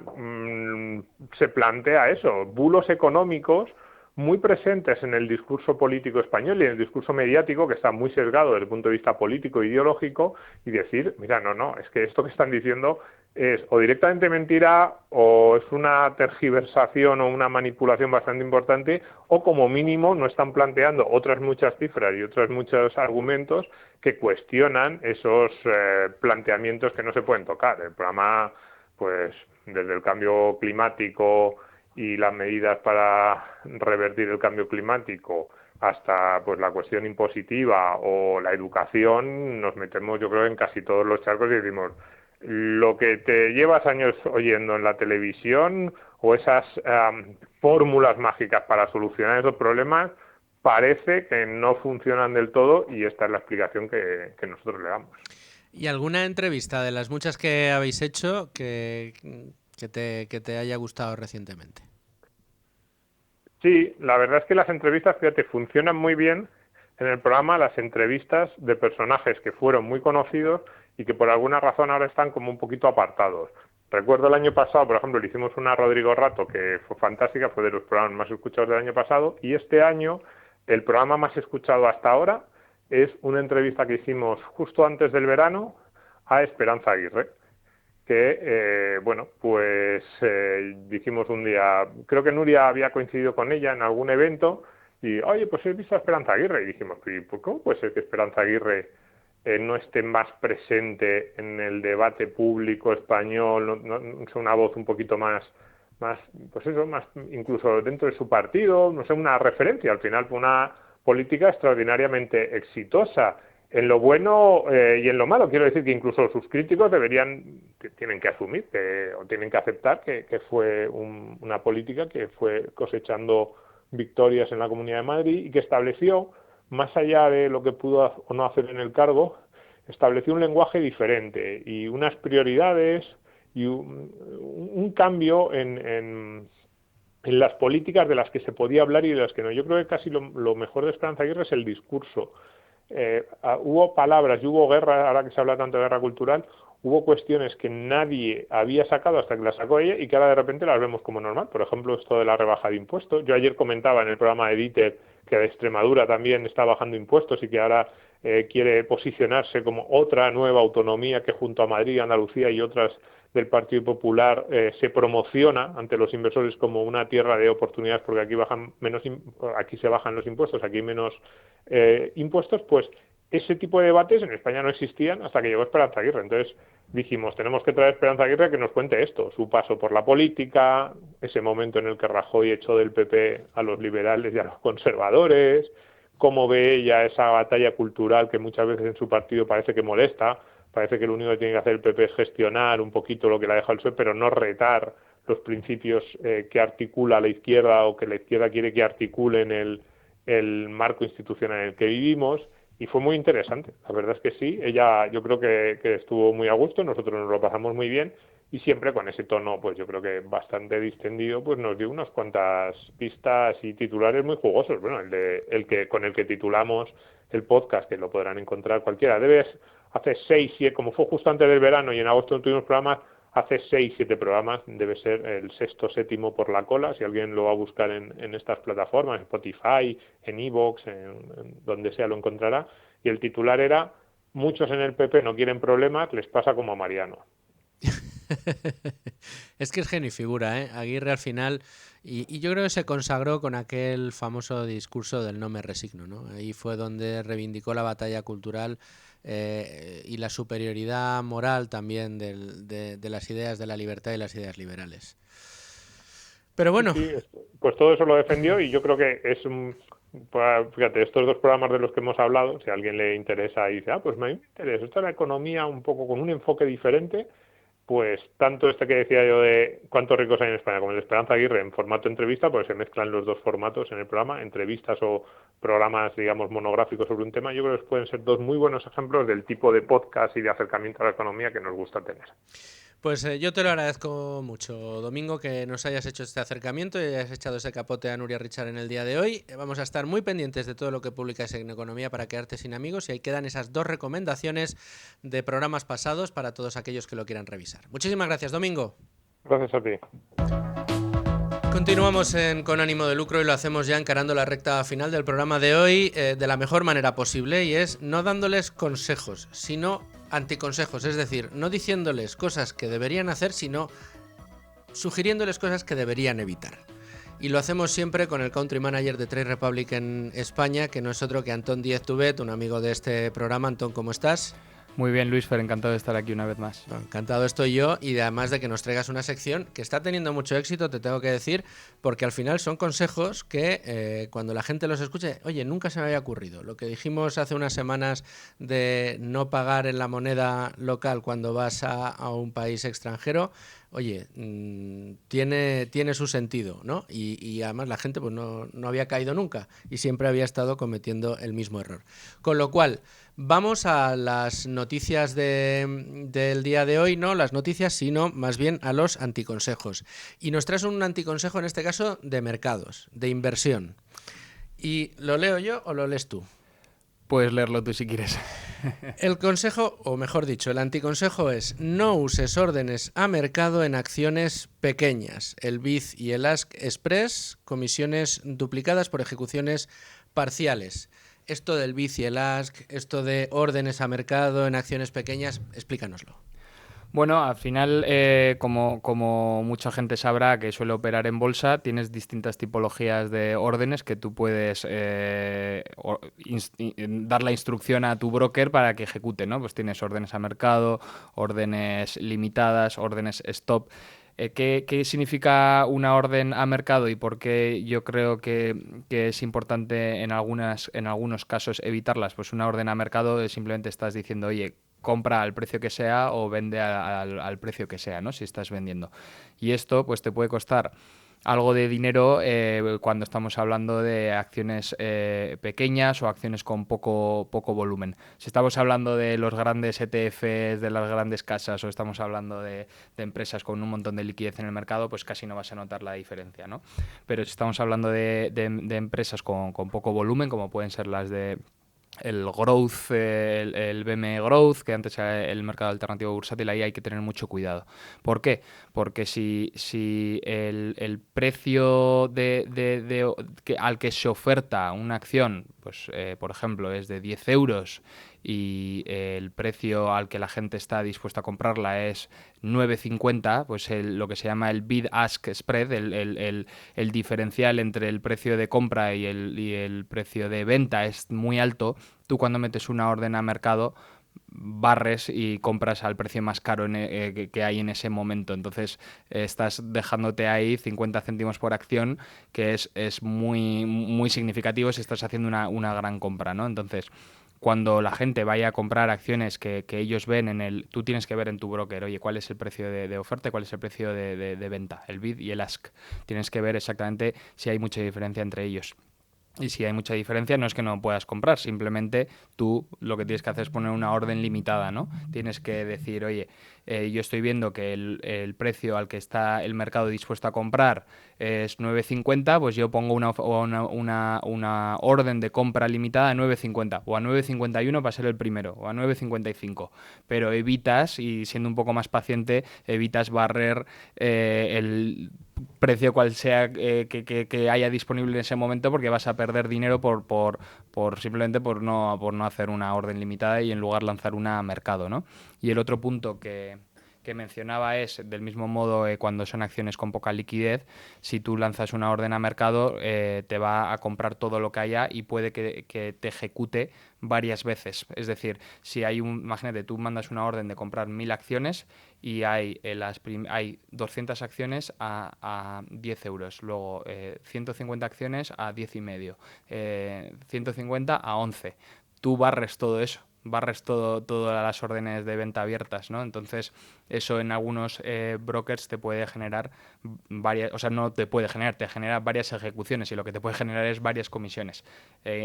se plantea eso, bulos económicos muy presentes en el discurso político español y en el discurso mediático, que está muy sesgado desde el punto de vista político e ideológico, y decir, mira, no, es que esto que están diciendo es o directamente mentira, o es una tergiversación o una manipulación bastante importante, o como mínimo no están planteando otras muchas cifras y otros muchos argumentos que cuestionan esos planteamientos que no se pueden tocar. El programa, pues, desde el cambio climático y las medidas para revertir el cambio climático hasta pues la cuestión impositiva o la educación, nos metemos yo creo en casi todos los charcos y decimos lo que te llevas años oyendo en la televisión o esas fórmulas mágicas para solucionar esos problemas parece que no funcionan del todo, y esta es la explicación que nosotros le damos. ¿Y alguna entrevista de las muchas que habéis hecho que te haya gustado recientemente? Sí, la verdad es que las entrevistas, fíjate, funcionan muy bien en el programa, las entrevistas de personajes que fueron muy conocidos y que por alguna razón ahora están como un poquito apartados. Recuerdo el año pasado, por ejemplo, le hicimos una a Rodrigo Rato que fue fantástica, fue de los programas más escuchados del año pasado, y este año el programa más escuchado hasta ahora es una entrevista que hicimos justo antes del verano a Esperanza Aguirre, que, dijimos un día, creo que Nuria había coincidido con ella en algún evento, y, oye, pues he visto a Esperanza Aguirre, y dijimos, ¿y cómo puede ser que Esperanza Aguirre no esté más presente en el debate público español, no sea una voz un poquito más, pues eso, más incluso dentro de su partido, no sé, una referencia? Al final fue una política extraordinariamente exitosa, en lo bueno y en lo malo. Quiero decir que incluso sus críticos tienen que asumir o tienen que aceptar que fue una política que fue cosechando victorias en la Comunidad de Madrid y que estableció, más allá de lo que pudo o no hacer en el cargo, estableció un lenguaje diferente y unas prioridades y un cambio en las políticas de las que se podía hablar y de las que no. Yo creo que casi lo mejor de Esperanza Aguirre es el discurso. Hubo palabras y hubo guerra, ahora que se habla tanto de guerra cultural, hubo cuestiones que nadie había sacado hasta que las sacó ella y que ahora de repente las vemos como normal. Por ejemplo, esto de la rebaja de impuestos. Yo ayer comentaba en el programa de Dieter que de Extremadura también está bajando impuestos y que ahora quiere posicionarse como otra nueva autonomía que junto a Madrid, Andalucía y otras del Partido Popular se promociona ante los inversores como una tierra de oportunidades, porque aquí se bajan los impuestos, aquí hay menos impuestos. Pues ese tipo de debates en España no existían hasta que llegó Esperanza Aguirre. Entonces dijimos, tenemos que traer a Esperanza Aguirre que nos cuente esto, su paso por la política, ese momento en el que Rajoy echó del PP a los liberales y a los conservadores, cómo ve ella esa batalla cultural que muchas veces en su partido parece que molesta. Parece que lo único que tiene que hacer el PP es gestionar un poquito lo que le ha dejado el PSOE, pero no retar los principios que articula la izquierda o que la izquierda quiere que articulen el marco institucional en el que vivimos. Y fue muy interesante, la verdad es que sí. Ella, yo creo que estuvo muy a gusto, nosotros nos lo pasamos muy bien, y siempre con ese tono, pues yo creo que bastante distendido, pues nos dio unas cuantas pistas y titulares muy jugosos. Bueno, con el que titulamos el podcast, que lo podrán encontrar cualquiera, hace 6, 7, como fue justo antes del verano y en agosto no tuvimos programas, hace 6, 7 programas, debe ser el 6º, 7º por la cola, si alguien lo va a buscar en estas plataformas, en Spotify, en iVoox, en donde sea lo encontrará, y el titular era: muchos en el PP no quieren problemas, les pasa como a Mariano. Es que es genio y figura, ¿eh? Aguirre al final, y yo creo que se consagró con aquel famoso discurso del no me resigno, ¿no? Ahí fue donde reivindicó la batalla cultural y la superioridad moral también de las ideas de la libertad y las ideas liberales. Pero bueno. Sí, pues todo eso lo defendió, y yo creo que es fíjate, estos dos programas de los que hemos hablado, si a alguien le interesa y dice, pues me interesa, esto es la economía un poco con un enfoque diferente, pues tanto este que decía yo de cuántos ricos hay en España como el de Esperanza Aguirre en formato entrevista, pues se mezclan los dos formatos en el programa, entrevistas o programas, digamos, monográficos sobre un tema. Yo creo que pueden ser dos muy buenos ejemplos del tipo de podcast y de acercamiento a la economía que nos gusta tener. Pues yo te lo agradezco mucho, Domingo, que nos hayas hecho este acercamiento y hayas echado ese capote a Nuria Richard en el día de hoy. Vamos a estar muy pendientes de todo lo que publicáis en Economía para quedarte sin amigos, y ahí quedan esas 2 recomendaciones de programas pasados para todos aquellos que lo quieran revisar. Muchísimas gracias, Domingo. Gracias a ti. Continuamos Con Ánimo de Lucro y lo hacemos ya encarando la recta final del programa de hoy de la mejor manera posible, y es no dándoles consejos, sino anticonsejos, es decir, no diciéndoles cosas que deberían hacer, sino sugiriéndoles cosas que deberían evitar. Y lo hacemos siempre con el Country Manager de Trade Republic en España, que no es otro que Antón Díez Tubet, un amigo de este programa. Antón, ¿cómo estás? Muy bien, Luis Fer, encantado de estar aquí una vez más. Bueno, encantado estoy yo, y además de que nos traigas una sección que está teniendo mucho éxito, te tengo que decir, porque al final son consejos que cuando la gente los escuche, oye, nunca se me había ocurrido. Lo que dijimos hace unas semanas de no pagar en la moneda local cuando vas a un país extranjero, oye, tiene su sentido, ¿no? Y además la gente pues no había caído nunca y siempre había estado cometiendo el mismo error. Con lo cual, vamos a las noticias del día de hoy, no las noticias, sino más bien a los anticonsejos. Y nos traes un anticonsejo, en este caso, de mercados, de inversión. ¿Y lo leo yo o lo lees tú? Puedes leerlo tú si quieres. El consejo, o mejor dicho, el anticonsejo es: no uses órdenes a mercado en acciones pequeñas. El BID y el ASK Express, comisiones duplicadas por ejecuciones parciales. Esto del BID y el ASK, esto de órdenes a mercado en acciones pequeñas, explícanoslo. Bueno, al final, como mucha gente sabrá que suele operar en bolsa, tienes distintas tipologías de órdenes que tú puedes dar la instrucción a tu broker para que ejecute, ¿no? Pues tienes órdenes a mercado, órdenes limitadas, órdenes stop. ¿Qué significa una orden a mercado y por qué yo creo que es importante en algunos casos evitarlas? Pues una orden a mercado simplemente estás diciendo, oye, compra al precio que sea o vende al precio que sea, ¿no? Si estás vendiendo. Y esto pues te puede costar algo de dinero cuando estamos hablando de acciones pequeñas o acciones con poco volumen. Si estamos hablando de los grandes ETFs, de las grandes casas, o estamos hablando de empresas con un montón de liquidez en el mercado, pues casi no vas a notar la diferencia, ¿no? Pero si estamos hablando de empresas con poco volumen, como pueden ser las de el growth, el BME Growth, que antes era el mercado alternativo bursátil, ahí hay que tener mucho cuidado. ¿Por qué? Porque si el precio al que se oferta una acción, pues por ejemplo, es de 10 euros y el precio al que la gente está dispuesta a comprarla es 9,50, pues lo que se llama el bid-ask spread, el diferencial entre el precio de compra y el precio de venta es muy alto. Tú cuando metes una orden a mercado barres y compras al precio más caro que hay en ese momento. Entonces estás dejándote ahí 50 céntimos por acción, que es muy, muy significativo si estás haciendo una gran compra, ¿no? Entonces, cuando la gente vaya a comprar acciones que ellos ven tú tienes que ver en tu broker, oye, cuál es el precio de oferta y cuál es el precio de venta, el bid y el ask. Tienes que ver exactamente si hay mucha diferencia entre ellos. Y si hay mucha diferencia, no es que no puedas comprar, simplemente tú lo que tienes que hacer es poner una orden limitada, ¿no? Tienes que decir, oye, yo estoy viendo que el precio al que está el mercado dispuesto a comprar es 9,50, pues yo pongo una orden de compra limitada a 9,50 o a 9,51 para ser el primero o a 9,55. Pero evitas, y siendo un poco más paciente, evitas barrer el precio cual sea que haya disponible en ese momento, porque vas a perder dinero simplemente por no hacer una orden limitada y en lugar lanzar una a mercado, ¿no? Y el otro punto que mencionaba es, del mismo modo, cuando son acciones con poca liquidez, si tú lanzas una orden a mercado, te va a comprar todo lo que haya y puede que te ejecute varias veces. Es decir, si imagínate, tú mandas una orden de comprar 1000 acciones y hay 200 acciones a 10 euros, luego 150 acciones a 10,5, 150 a 11. Tú barres todo eso. barres todas las órdenes de venta abiertas, ¿no? Entonces, eso en algunos brokers te puede generar varias, o sea, no te puede generar, te genera varias ejecuciones y lo que te puede generar es varias comisiones.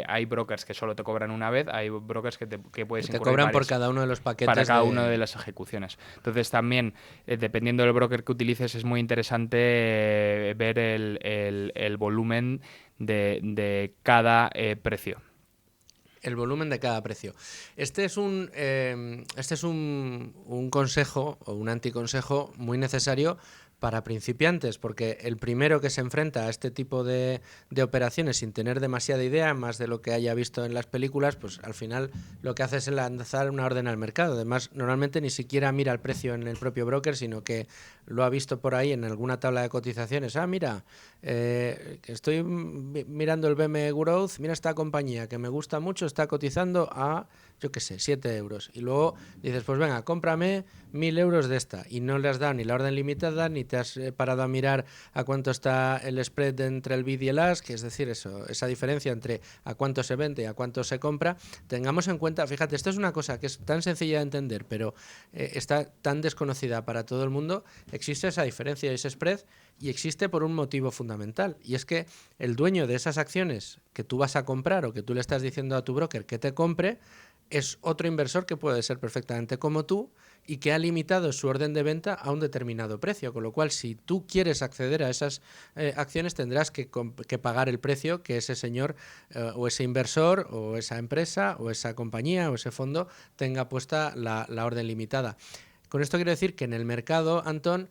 Hay brokers que solo te cobran una vez, hay brokers que puedes te incurrir cobran por varias, cada uno de los paquetes para cada una de las ejecuciones. Entonces, también, dependiendo del broker que utilices, es muy interesante ver el volumen de cada precio. El volumen de cada precio. Este es un consejo o un anticonsejo muy necesario para principiantes, porque el primero que se enfrenta a este tipo de operaciones sin tener demasiada idea, más de lo que haya visto en las películas, pues al final lo que hace es lanzar una orden al mercado. Además, normalmente ni siquiera mira el precio en el propio broker, sino que lo ha visto por ahí en alguna tabla de cotizaciones. Mira, estoy mirando el BM Growth, mira esta compañía que me gusta mucho, está cotizando a, yo qué sé, 7 euros. Y luego dices, pues venga, cómprame 1.000 euros de esta. Y no le has dado ni la orden limitada, ni te has parado a mirar a cuánto está el spread entre el bid y el ask, es decir, esa diferencia entre a cuánto se vende y a cuánto se compra. Tengamos en cuenta, fíjate, esto es una cosa que es tan sencilla de entender, pero está tan desconocida para todo el mundo. Existe esa diferencia y ese spread, y existe por un motivo fundamental, y es que el dueño de esas acciones que tú vas a comprar o que tú le estás diciendo a tu broker que te compre es otro inversor que puede ser perfectamente como tú y que ha limitado su orden de venta a un determinado precio, con lo cual si tú quieres acceder a esas acciones tendrás que pagar el precio que ese señor o ese inversor o esa empresa o esa compañía o ese fondo tenga puesta la orden limitada. Con esto quiero decir que en el mercado, Antón,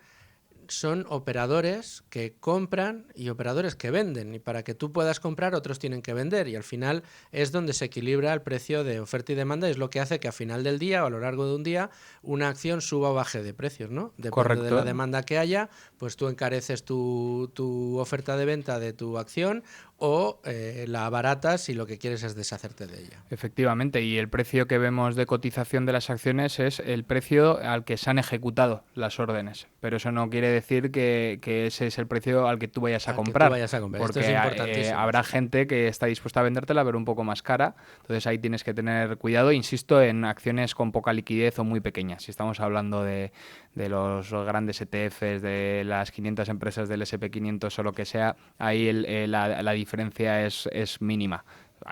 son operadores que compran y operadores que venden, y para que tú puedas comprar otros tienen que vender, y al final es donde se equilibra el precio de oferta y demanda, y es lo que hace que a final del día o a lo largo de un día una acción suba o baje de precios, ¿no? Depende Correcto. de la demanda que haya, pues tú encareces tu oferta de venta de tu acción o la abaratas si lo que quieres es deshacerte de ella. Efectivamente, y el precio que vemos de cotización de las acciones es el precio al que se han ejecutado las órdenes, pero eso no quiere decir que ese es el precio al que tú vayas a comprar, porque Esto es importantísimo. habrá gente que está dispuesta a vendértela pero un poco más cara, entonces ahí tienes que tener cuidado, insisto, en acciones con poca liquidez o muy pequeñas. Si estamos hablando de los grandes ETFs, de las 500 empresas del SP500 o lo que sea, ahí la diferencia es mínima.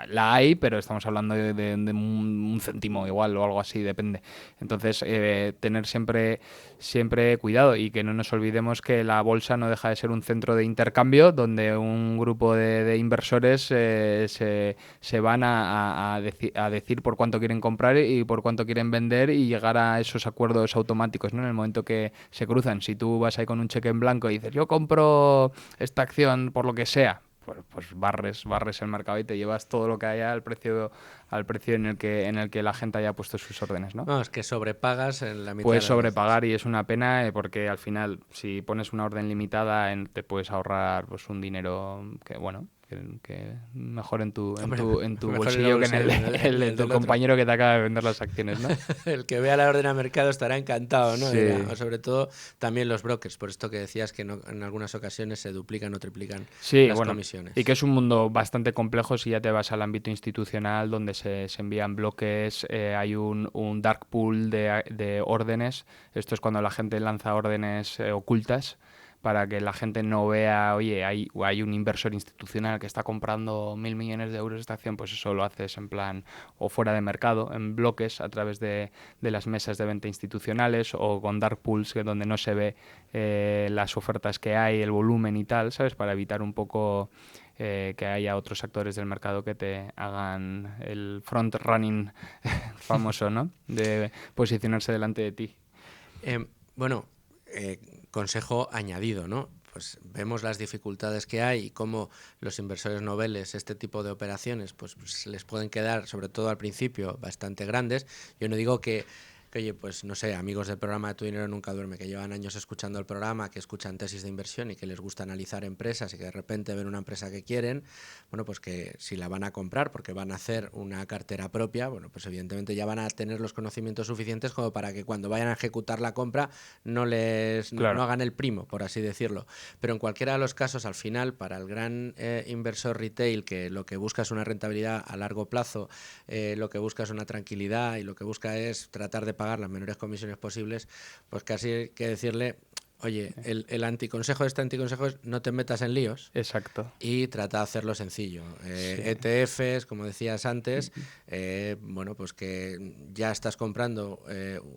La hay, pero estamos hablando de un céntimo igual o algo así, depende. Entonces, tener siempre cuidado y que no nos olvidemos que la bolsa no deja de ser un centro de intercambio donde un grupo de inversores se van a decir por cuánto quieren comprar y por cuánto quieren vender y llegar a esos acuerdos automáticos, ¿no? En el momento que se cruzan. Si tú vas ahí con un cheque en blanco y dices, yo compro esta acción por lo que sea, pues barres el mercado y te llevas todo lo que haya al precio en el que la gente haya puesto sus órdenes, ¿no? No, es que sobrepagas en la mitad. Puedes sobrepagar y es una pena porque al final si pones una orden limitada te puedes ahorrar pues un dinero que bueno, que mejor en tu bolsillo que en el de tu compañero que te acaba de vender las acciones, ¿no? El que vea la orden a mercado estará encantado, ¿no? Sí. O sobre todo también los brokers, por esto que decías que en algunas ocasiones se duplican o triplican las comisiones. Y que es un mundo bastante complejo si ya te vas al ámbito institucional donde se envían bloques, hay un dark pool de órdenes. Esto es cuando la gente lanza órdenes ocultas para que la gente no vea, oye, hay un inversor institucional que está comprando 1.000 millones de euros de esta acción, pues eso lo haces en plan o fuera de mercado, en bloques a través de las mesas de venta institucionales o con dark pools, que donde no se ve las ofertas que hay, el volumen y tal, ¿sabes? Para evitar un poco que haya otros actores del mercado que te hagan el front running famoso, ¿no? De posicionarse delante de ti. Consejo añadido, ¿no? Pues vemos las dificultades que hay y cómo los inversores noveles este tipo de operaciones pues les pueden quedar, sobre todo al principio, bastante grandes. Yo no digo que oye, pues no sé, amigos del programa de Tu Dinero Nunca Duerme, que llevan años escuchando el programa, que escuchan tesis de inversión y que les gusta analizar empresas y que de repente ven una empresa que quieren, bueno, pues que si la van a comprar porque van a hacer una cartera propia, bueno, pues evidentemente ya van a tener los conocimientos suficientes como para que cuando vayan a ejecutar la compra no hagan el primo, por así decirlo. Pero en cualquiera de los casos, al final, para el gran inversor retail, que lo que busca es una rentabilidad a largo plazo, lo que busca es una tranquilidad y lo que busca es tratar de pagar las menores comisiones posibles, pues casi hay que decirle: oye, el anticonsejo de este anticonsejo es no te metas en líos. Exacto. Y trata de hacerlo sencillo. ETFs, como decías antes, bueno, pues que ya estás comprando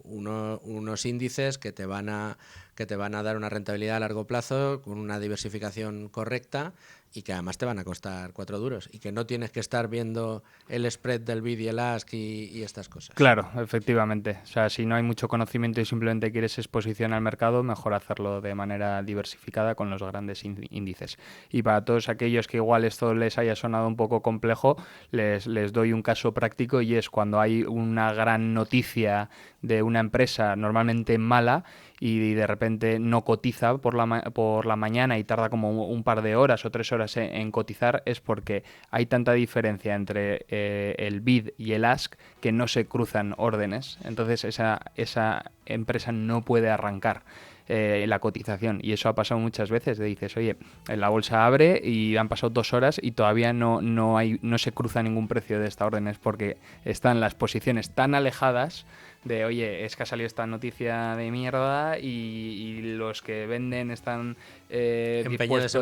unos índices que te van a dar una rentabilidad a largo plazo con una diversificación correcta y que además te van a costar 4 duros y que no tienes que estar viendo el spread del bid y el ask y estas cosas. Claro, efectivamente. O sea, si no hay mucho conocimiento y simplemente quieres exposición al mercado, mejor hacerlo de manera diversificada con los grandes índices. Y para todos aquellos que igual esto les haya sonado un poco complejo, les doy un caso práctico, y es cuando hay una gran noticia de una empresa normalmente mala y de repente no cotiza por la mañana y tarda como un par de horas o 3 horas en cotizar, es porque hay tanta diferencia entre el bid y el ask que no se cruzan órdenes. Entonces esa empresa no puede arrancar la cotización, y eso ha pasado muchas veces. Dices, oye, la bolsa abre y han pasado 2 horas y todavía no se cruza ningún precio de esta orden, es porque están las posiciones tan alejadas de, oye, es que ha salido esta noticia de mierda y los que venden están empeñados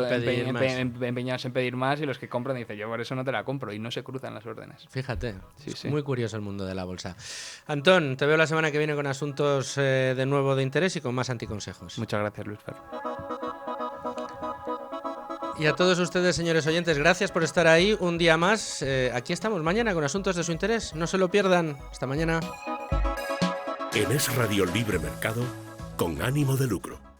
en pedir más, y los que compran dicen, yo por eso no te la compro, y no se cruzan las órdenes. Fíjate, sí. Muy curioso el mundo de la bolsa. Antón, te veo la semana que viene con asuntos de nuevo de interés y con más anticonsejos. Muchas gracias, Luis Fer. Y a todos ustedes, señores oyentes, gracias por estar ahí un día más. Aquí estamos mañana con asuntos de su interés. No se lo pierdan. Hasta mañana. En Es Radio Libre Mercado, con ánimo de lucro.